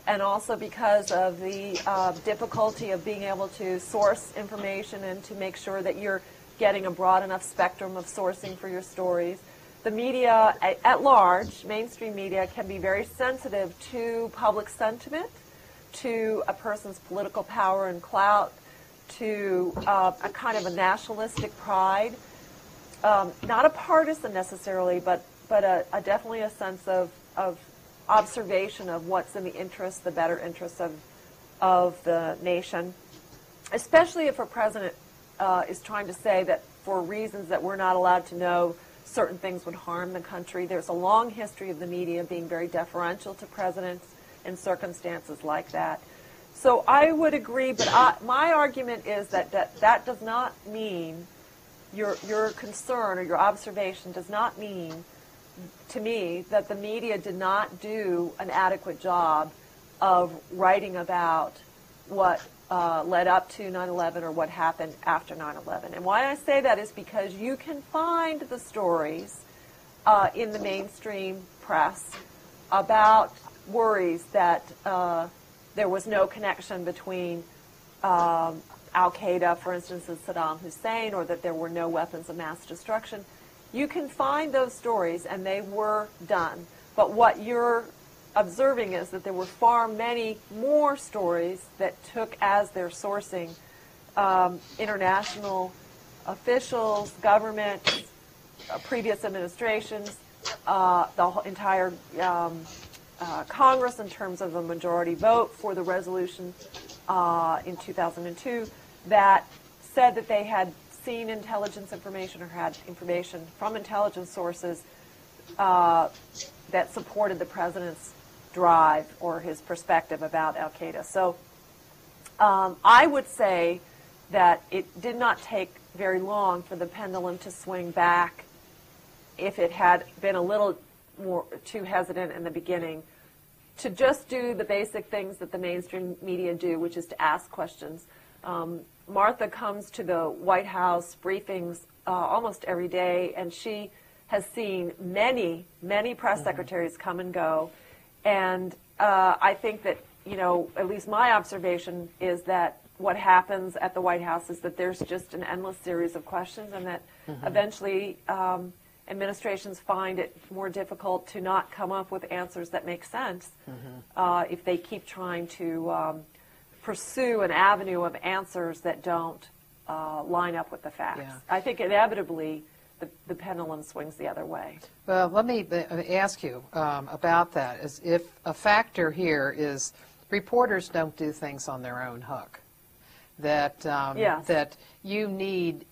and also because of the difficulty of being able to source information and to make sure that you're getting a broad enough spectrum of sourcing for your stories. The media at large, mainstream media, can be very sensitive to public sentiment, to a person's political power and clout, to a kind of a nationalistic pride. Not a partisan necessarily, but definitely a sense of observation of what's in the interest, the better interests of the nation, especially if a president is trying to say that for reasons that we're not allowed to know, certain things would harm the country. There's a long history of the media being very deferential to presidents in circumstances like that. So I would agree, but my argument is that does not mean, your concern or your observation does not mean to me that the media did not do an adequate job of writing about what led up to 9/11 or what happened after 9/11. And why I say that is because you can find the stories in the mainstream press about worries that there was no connection between Al-Qaeda, for instance, and Saddam Hussein, or that there were no weapons of mass destruction. You can find those stories, and they were done. But what you're observing is that there were far many more stories that took as their sourcing international officials, government, previous administrations, the whole entire Congress in terms of a majority vote for the resolution in 2002 that said that they had seen intelligence information or had information from intelligence sources that supported the president's drive or his perspective about Al-Qaeda. So I would say that it did not take very long for the pendulum to swing back if it had been a little too hesitant in the beginning to just do the basic things that the mainstream media do, which is to ask questions. Martha comes to the White House briefings almost every day, and she has seen many, many press secretaries come and go. And I think that, at least my observation is that what happens at the White House is that there's just an endless series of questions, and that eventually administrations find it more difficult to not come up with answers that make sense if they keep trying to pursue an avenue of answers that don't line up with the facts. Yeah. I think inevitably the pendulum swings the other way. Well, let me ask you about that. Is if a factor here is reporters don't do things on their own hook, that that you need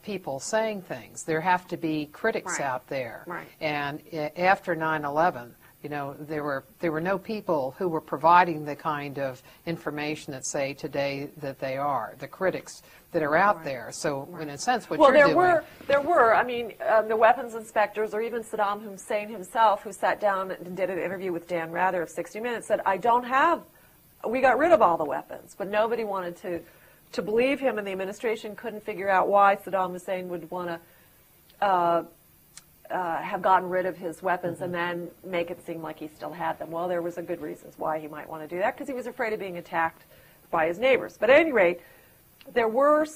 people saying things. There have to be critics out there. Right. And after 9/11, there were no people who were providing the kind of information that say today that they are, the critics that are out there. So in a sense, what you're doing... there were. I mean, the weapons inspectors, or even Saddam Hussein himself, who sat down and did an interview with Dan Rather of 60 Minutes, said, we got rid of all the weapons, but nobody wanted to believe him, and the administration couldn't figure out why Saddam Hussein would want to have gotten rid of his weapons and then make it seem like he still had them. Well, there was a good reasons why he might want to do that, because he was afraid of being attacked by his neighbors. But at any rate, there were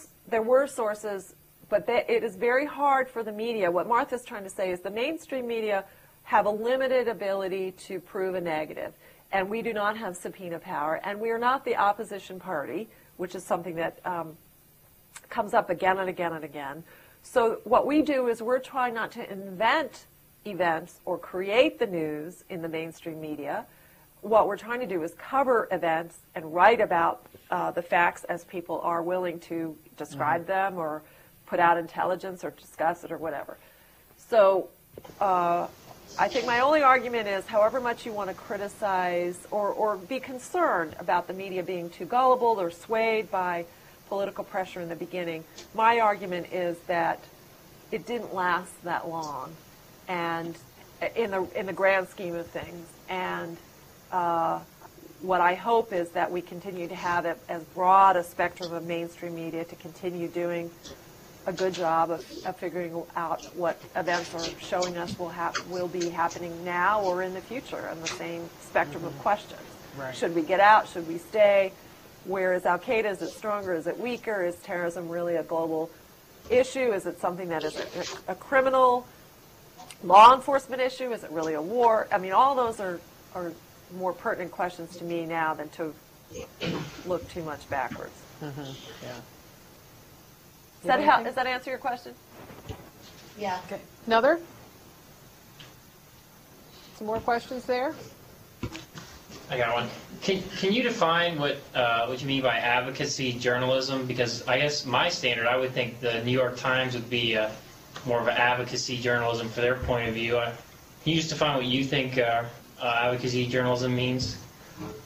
sources, but it is very hard for the media. What Martha's trying to say is the mainstream media have a limited ability to prove a negative, and we do not have subpoena power, and we are not the opposition party, which is something that comes up again and again and again. So what we do is we're trying not to invent events or create the news in the mainstream media. What we're trying to do is cover events and write about the facts as people are willing to describe them or put out intelligence or discuss it or whatever. So I think my only argument is, however much you want to criticize or be concerned about the media being too gullible or swayed by political pressure in the beginning, my argument is that it didn't last that long, and in the grand scheme of things. And what I hope is that we continue to have as broad a spectrum of mainstream media to continue doing a good job of figuring out what events are showing us will be happening now or in the future, and the same spectrum of questions. Right. Should we get out? Should we stay? Where is Al-Qaeda? Is it stronger? Is it weaker? Is terrorism really a global issue? Is it something that is a criminal law enforcement issue? Is it really a war? I mean, all those are more pertinent questions to me now than to look too much backwards. Yeah. Does that answer your question? Yeah. Okay. Another? Some more questions there? I got one. Can you define what you mean by advocacy journalism? Because I guess my standard, I would think the New York Times would be more of an advocacy journalism for their point of view. Can you just define what you think advocacy journalism means?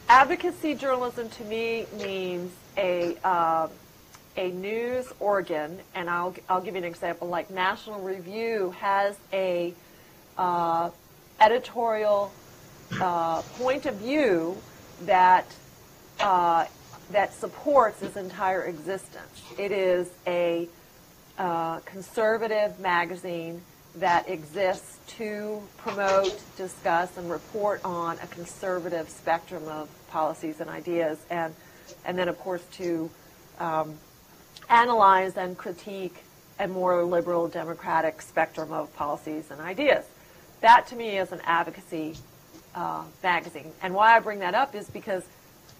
Advocacy journalism to me means a news organ, and I'll give you an example. Like National Review has a editorial point of view that supports its entire existence. It is a conservative magazine that exists to promote, discuss, and report on a conservative spectrum of policies and ideas, and then of course to analyze and critique a more liberal democratic spectrum of policies and ideas. That to me is an advocacy magazine. And why I bring that up is because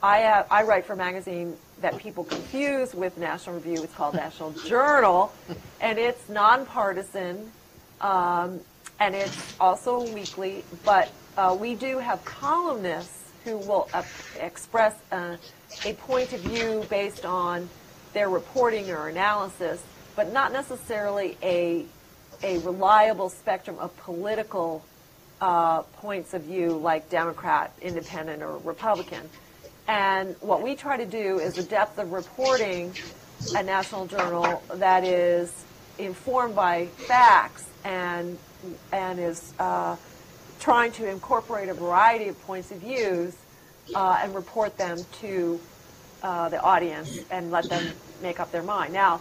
I write for a magazine that people confuse with National Review. It's called National Journal, and it's nonpartisan, and it's also weekly, but we do have columnists who will express a point of view based on their reporting or analysis, but not necessarily a reliable spectrum of political points of view like Democrat, Independent, or Republican. And what we try to do is a depth of reporting at National Journal that is informed by facts and is trying to incorporate a variety of points of views and report them to the audience and let them make up their mind. Now,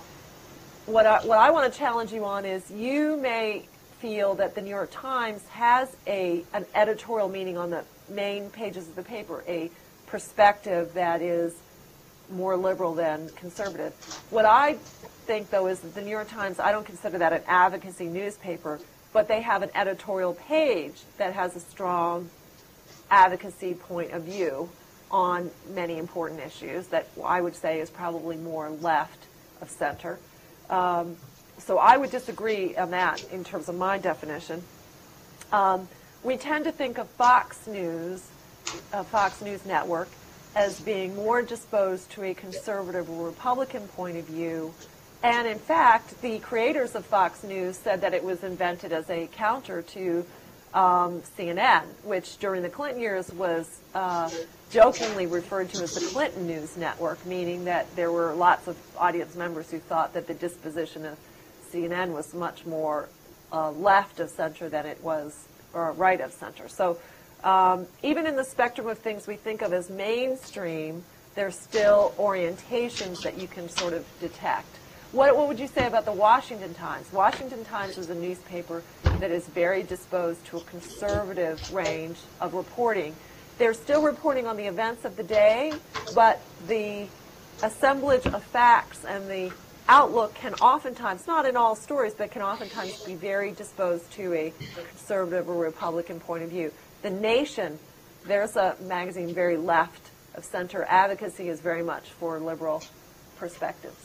what I want to challenge you on is you may feel that the New York Times has an editorial meaning on the main pages of the paper, a perspective that is more liberal than conservative. What I think, though, is that the New York Times, I don't consider that an advocacy newspaper, but they have an editorial page that has a strong advocacy point of view on many important issues that I would say is probably more left of center. So I would disagree on that in terms of my definition. We tend to think of Fox News Network, as being more disposed to a conservative or Republican point of view. And in fact, the creators of Fox News said that it was invented as a counter to CNN, which during the Clinton years was jokingly referred to as the Clinton News Network, meaning that there were lots of audience members who thought that the disposition of CNN was much more left of center than it was right of center. So even in the spectrum of things we think of as mainstream, there's still orientations that you can sort of detect. What would you say about the Washington Times? Washington Times is a newspaper that is very disposed to a conservative range of reporting. They're still reporting on the events of the day, but the assemblage of facts and the outlook can oftentimes, not in all stories, but can oftentimes be very disposed to a conservative or Republican point of view. The Nation, there's a magazine very left of center. Advocacy is very much for liberal perspectives.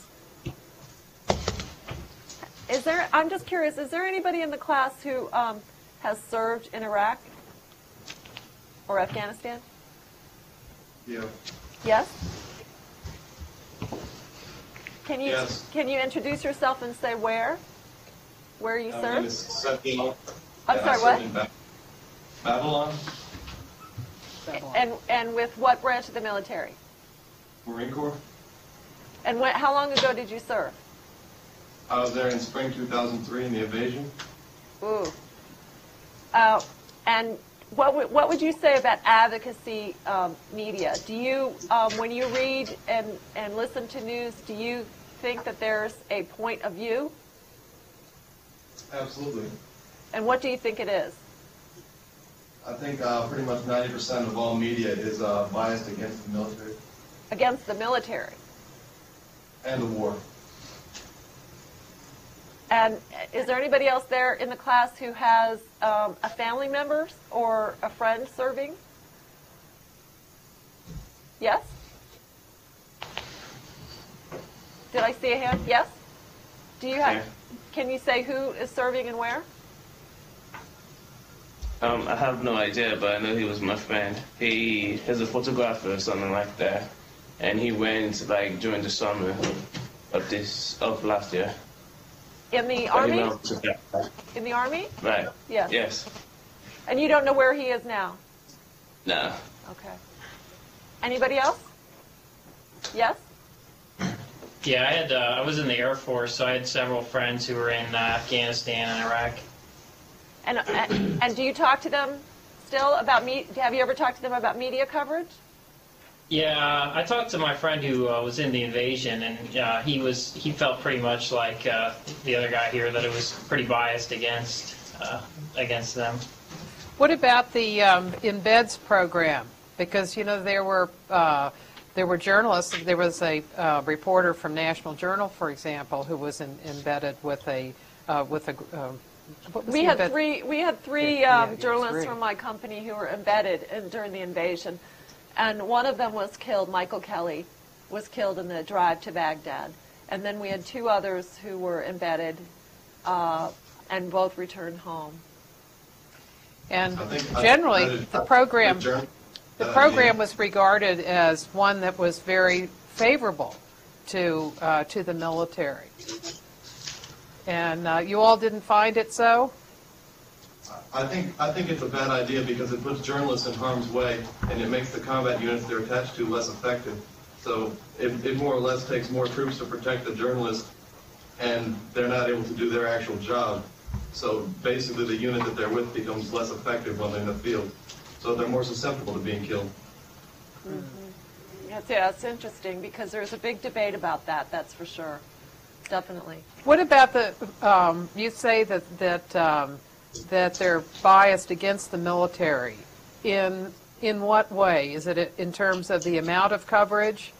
I'm just curious, is there anybody in the class who has served in Iraq or Afghanistan? Yeah. Yes? Yes. Can you introduce yourself and say where you served? My name is Septima. I'm sorry, what? In Babylon. And with what branch of the military? Marine Corps. And how long ago did you serve? I was there in spring 2003 in the invasion. Ooh. And what would you say about advocacy media? Do you, when you read and listen to news, do you think that there's a point of view? Absolutely. And what do you think it is? I think pretty much 90% of all media is biased against the military. Against the military. And the war. And is there anybody else there in the class who has a family member or a friend serving? Yes? Did I see a hand? Yes? Do you have? Can you say who is serving and where? I have no idea, but I know he was my friend. He's a photographer or something like that, and he went like during the summer of last year. In the Army? In the Army? Right. Yes. Yes. And you don't know where he is now? No. Okay. Anybody else? Yes? Yeah, I was in the Air Force, so I had several friends who were in Afghanistan and Iraq. And do you talk to them still about have you ever talked to them about media coverage? Yeah, I talked to my friend who was in the invasion, and he felt pretty much like the other guy here, that it was pretty biased against them. What about the Embeds program? Because there were journalists. There was a reporter from National Journal, for example, who was embedded with a We had three journalists from my company who were embedded during the invasion. And one of them was killed, Michael Kelly, was killed in the drive to Baghdad. And then we had two others who were embedded and both returned home. And generally, the program was regarded as one that was very favorable to the military. And you all didn't find it so? I think it's a bad idea because it puts journalists in harm's way and it makes the combat units they're attached to less effective. So it more or less takes more troops to protect the journalists, and they're not able to do their actual job. So basically the unit that they're with becomes less effective when they're in the field. So they're more susceptible to being killed. Yeah, it's interesting because there's a big debate about that, that's for sure. Definitely. What about the, you say that they're biased against the military. In what way? Is it in terms of the amount of coverage?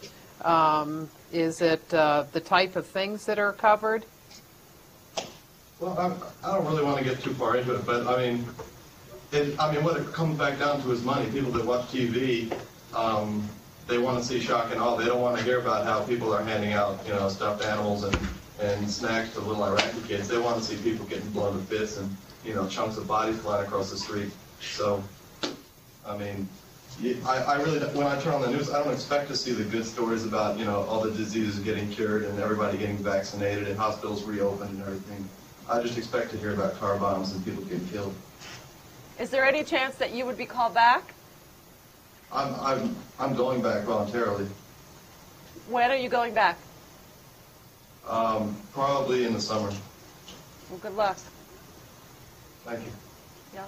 Is it the type of things that are covered? Well, I don't really want to get too far into it, but I mean, what it comes back down to is money. People that watch TV, they want to see shock and awe. They don't want to hear about how people are handing out, stuffed animals and snacks to little Iraqi kids. They want to see people getting blown to bits and, chunks of bodies flying across the street. So, I mean, I really, when I turn on the news, I don't expect to see the good stories about, all the diseases getting cured and everybody getting vaccinated and hospitals reopened and everything. I just expect to hear about car bombs and people getting killed. Is there any chance that you would be called back? I'm going back voluntarily. When are you going back? Probably in the summer. Well, good luck. Thank you. Yeah.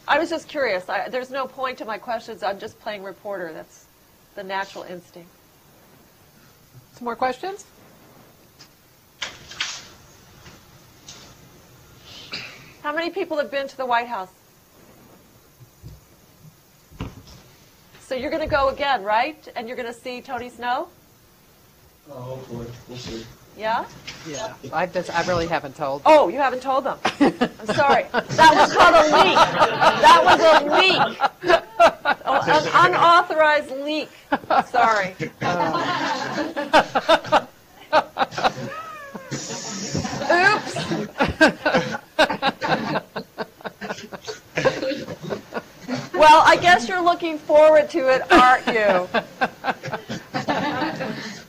I was just curious. There's no point to my questions. I'm just playing reporter. That's the natural instinct. Some more questions? How many people have been to the White House? So you're going to go again, right? And you're going to see Tony Snow? Oh, hopefully. We'll see. Yeah? Yeah. I really haven't told. Oh, you haven't told them. I'm sorry. That was called a leak. That was a leak. An unauthorized leak. Sorry. Oops. Well, I guess you're looking forward to it, aren't you?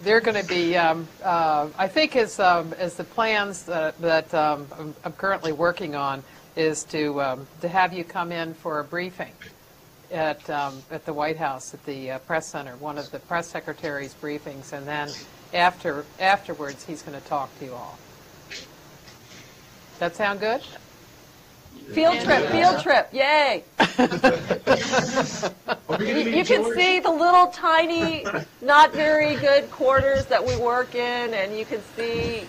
They're going to be, I think, as the plans that I'm currently working on is to have you come in for a briefing at the White House at the press center, one of the press secretary's briefings, and then afterwards he's going to talk to you all. That sound good? Field trip, yay! You can see the little tiny, not very good quarters that we work in, and you can see,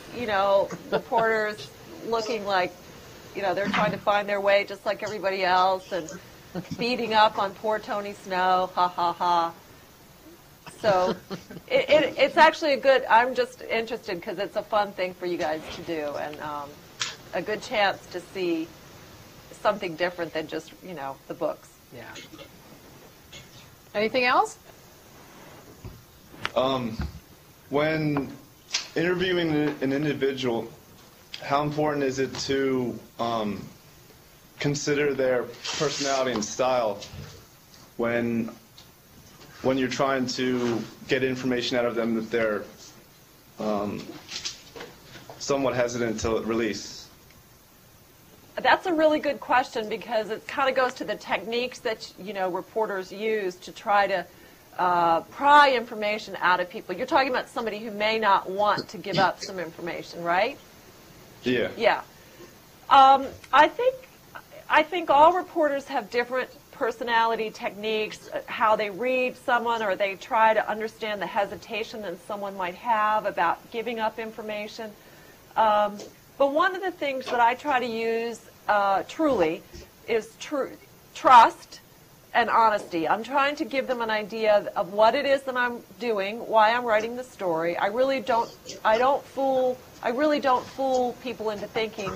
reporters looking like, they're trying to find their way just like everybody else, and beating up on poor Tony Snow, ha ha ha. So it's actually I'm just interested because it's a fun thing for you guys to do, and a good chance to see something different than just, the books. Yeah. Anything else? When interviewing an individual, how important is it to consider their personality and style when you're trying to get information out of them that they're somewhat hesitant to release? That's a really good question because it kind of goes to the techniques that reporters use to try to pry information out of people. You're talking about somebody who may not want to give up some information, right? Yeah. Yeah. I think all reporters have different personality techniques, how they read someone, or they try to understand the hesitation that someone might have about giving up information. But one of the things that I try to use truly is trust and honesty. I'm trying to give them an idea of what it is that I'm doing, why I'm writing the story. I really don't fool people into thinking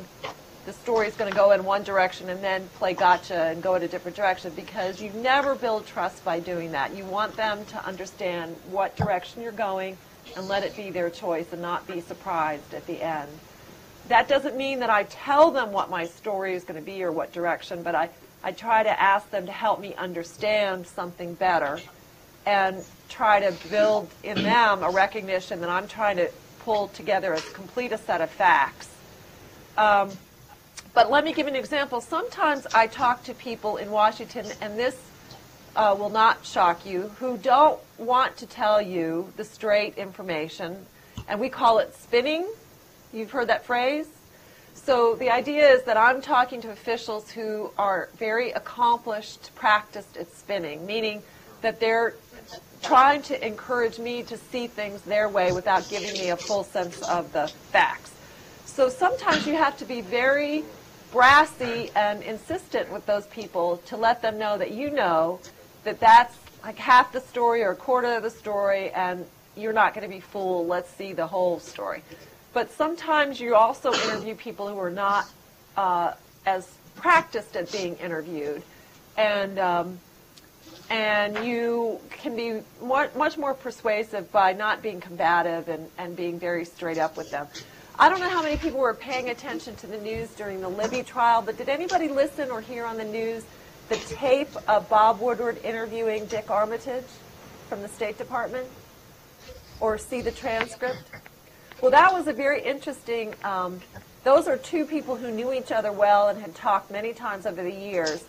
the story is going to go in one direction and then play gotcha and go in a different direction, because you never build trust by doing that. You want them to understand what direction you're going and let it be their choice and not be surprised at the end. That doesn't mean that I tell them what my story is going to be or what direction, but I try to ask them to help me understand something better and try to build in them a recognition that I'm trying to pull together as complete a set of facts. But let me give an example. Sometimes I talk to people in Washington, and this will not shock you, who don't want to tell you the straight information, and we call it spinning. You've heard that phrase? So the idea is that I'm talking to officials who are very accomplished, practiced at spinning, meaning that they're trying to encourage me to see things their way without giving me a full sense of the facts. So sometimes you have to be very brassy and insistent with those people to let them know that that's like half the story or a quarter of the story, and you're not going to be fooled. Let's see the whole story. But sometimes you also interview people who are not as practiced at being interviewed, and you can be much more persuasive by not being combative and being very straight up with them. I don't know how many people were paying attention to the news during the Libby trial, but did anybody listen or hear on the news the tape of Bob Woodward interviewing Dick Armitage from the State Department, or see the transcript? Well, that was a very interesting, those are two people who knew each other well and had talked many times over the years.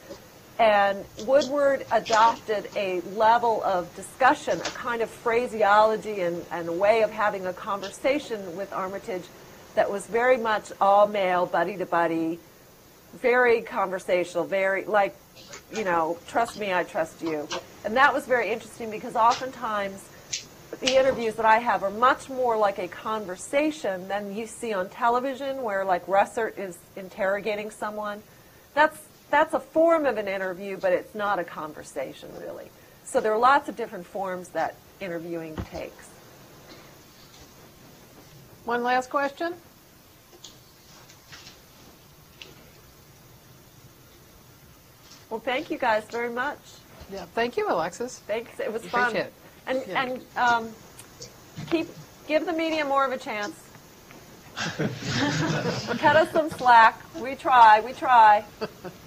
And Woodward adopted a level of discussion, a kind of phraseology and a way of having a conversation with Armitage that was very much all male, buddy to buddy, very conversational, very like, trust me, I trust you. And that was very interesting because oftentimes the interviews that I have are much more like a conversation than you see on television where like Russert is interrogating someone. That's a form of an interview, but it's not a conversation really. So there are lots of different forms that interviewing takes. One last question? Well, thank you guys very much. Yeah, thank you, Alexis. Thanks. It was fun. Appreciate it. And give the media more of a chance. Cut us some slack. We try.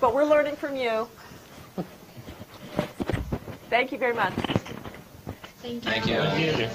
But we're learning from you. Thank you very much. Thank you. Thank you. Thank you.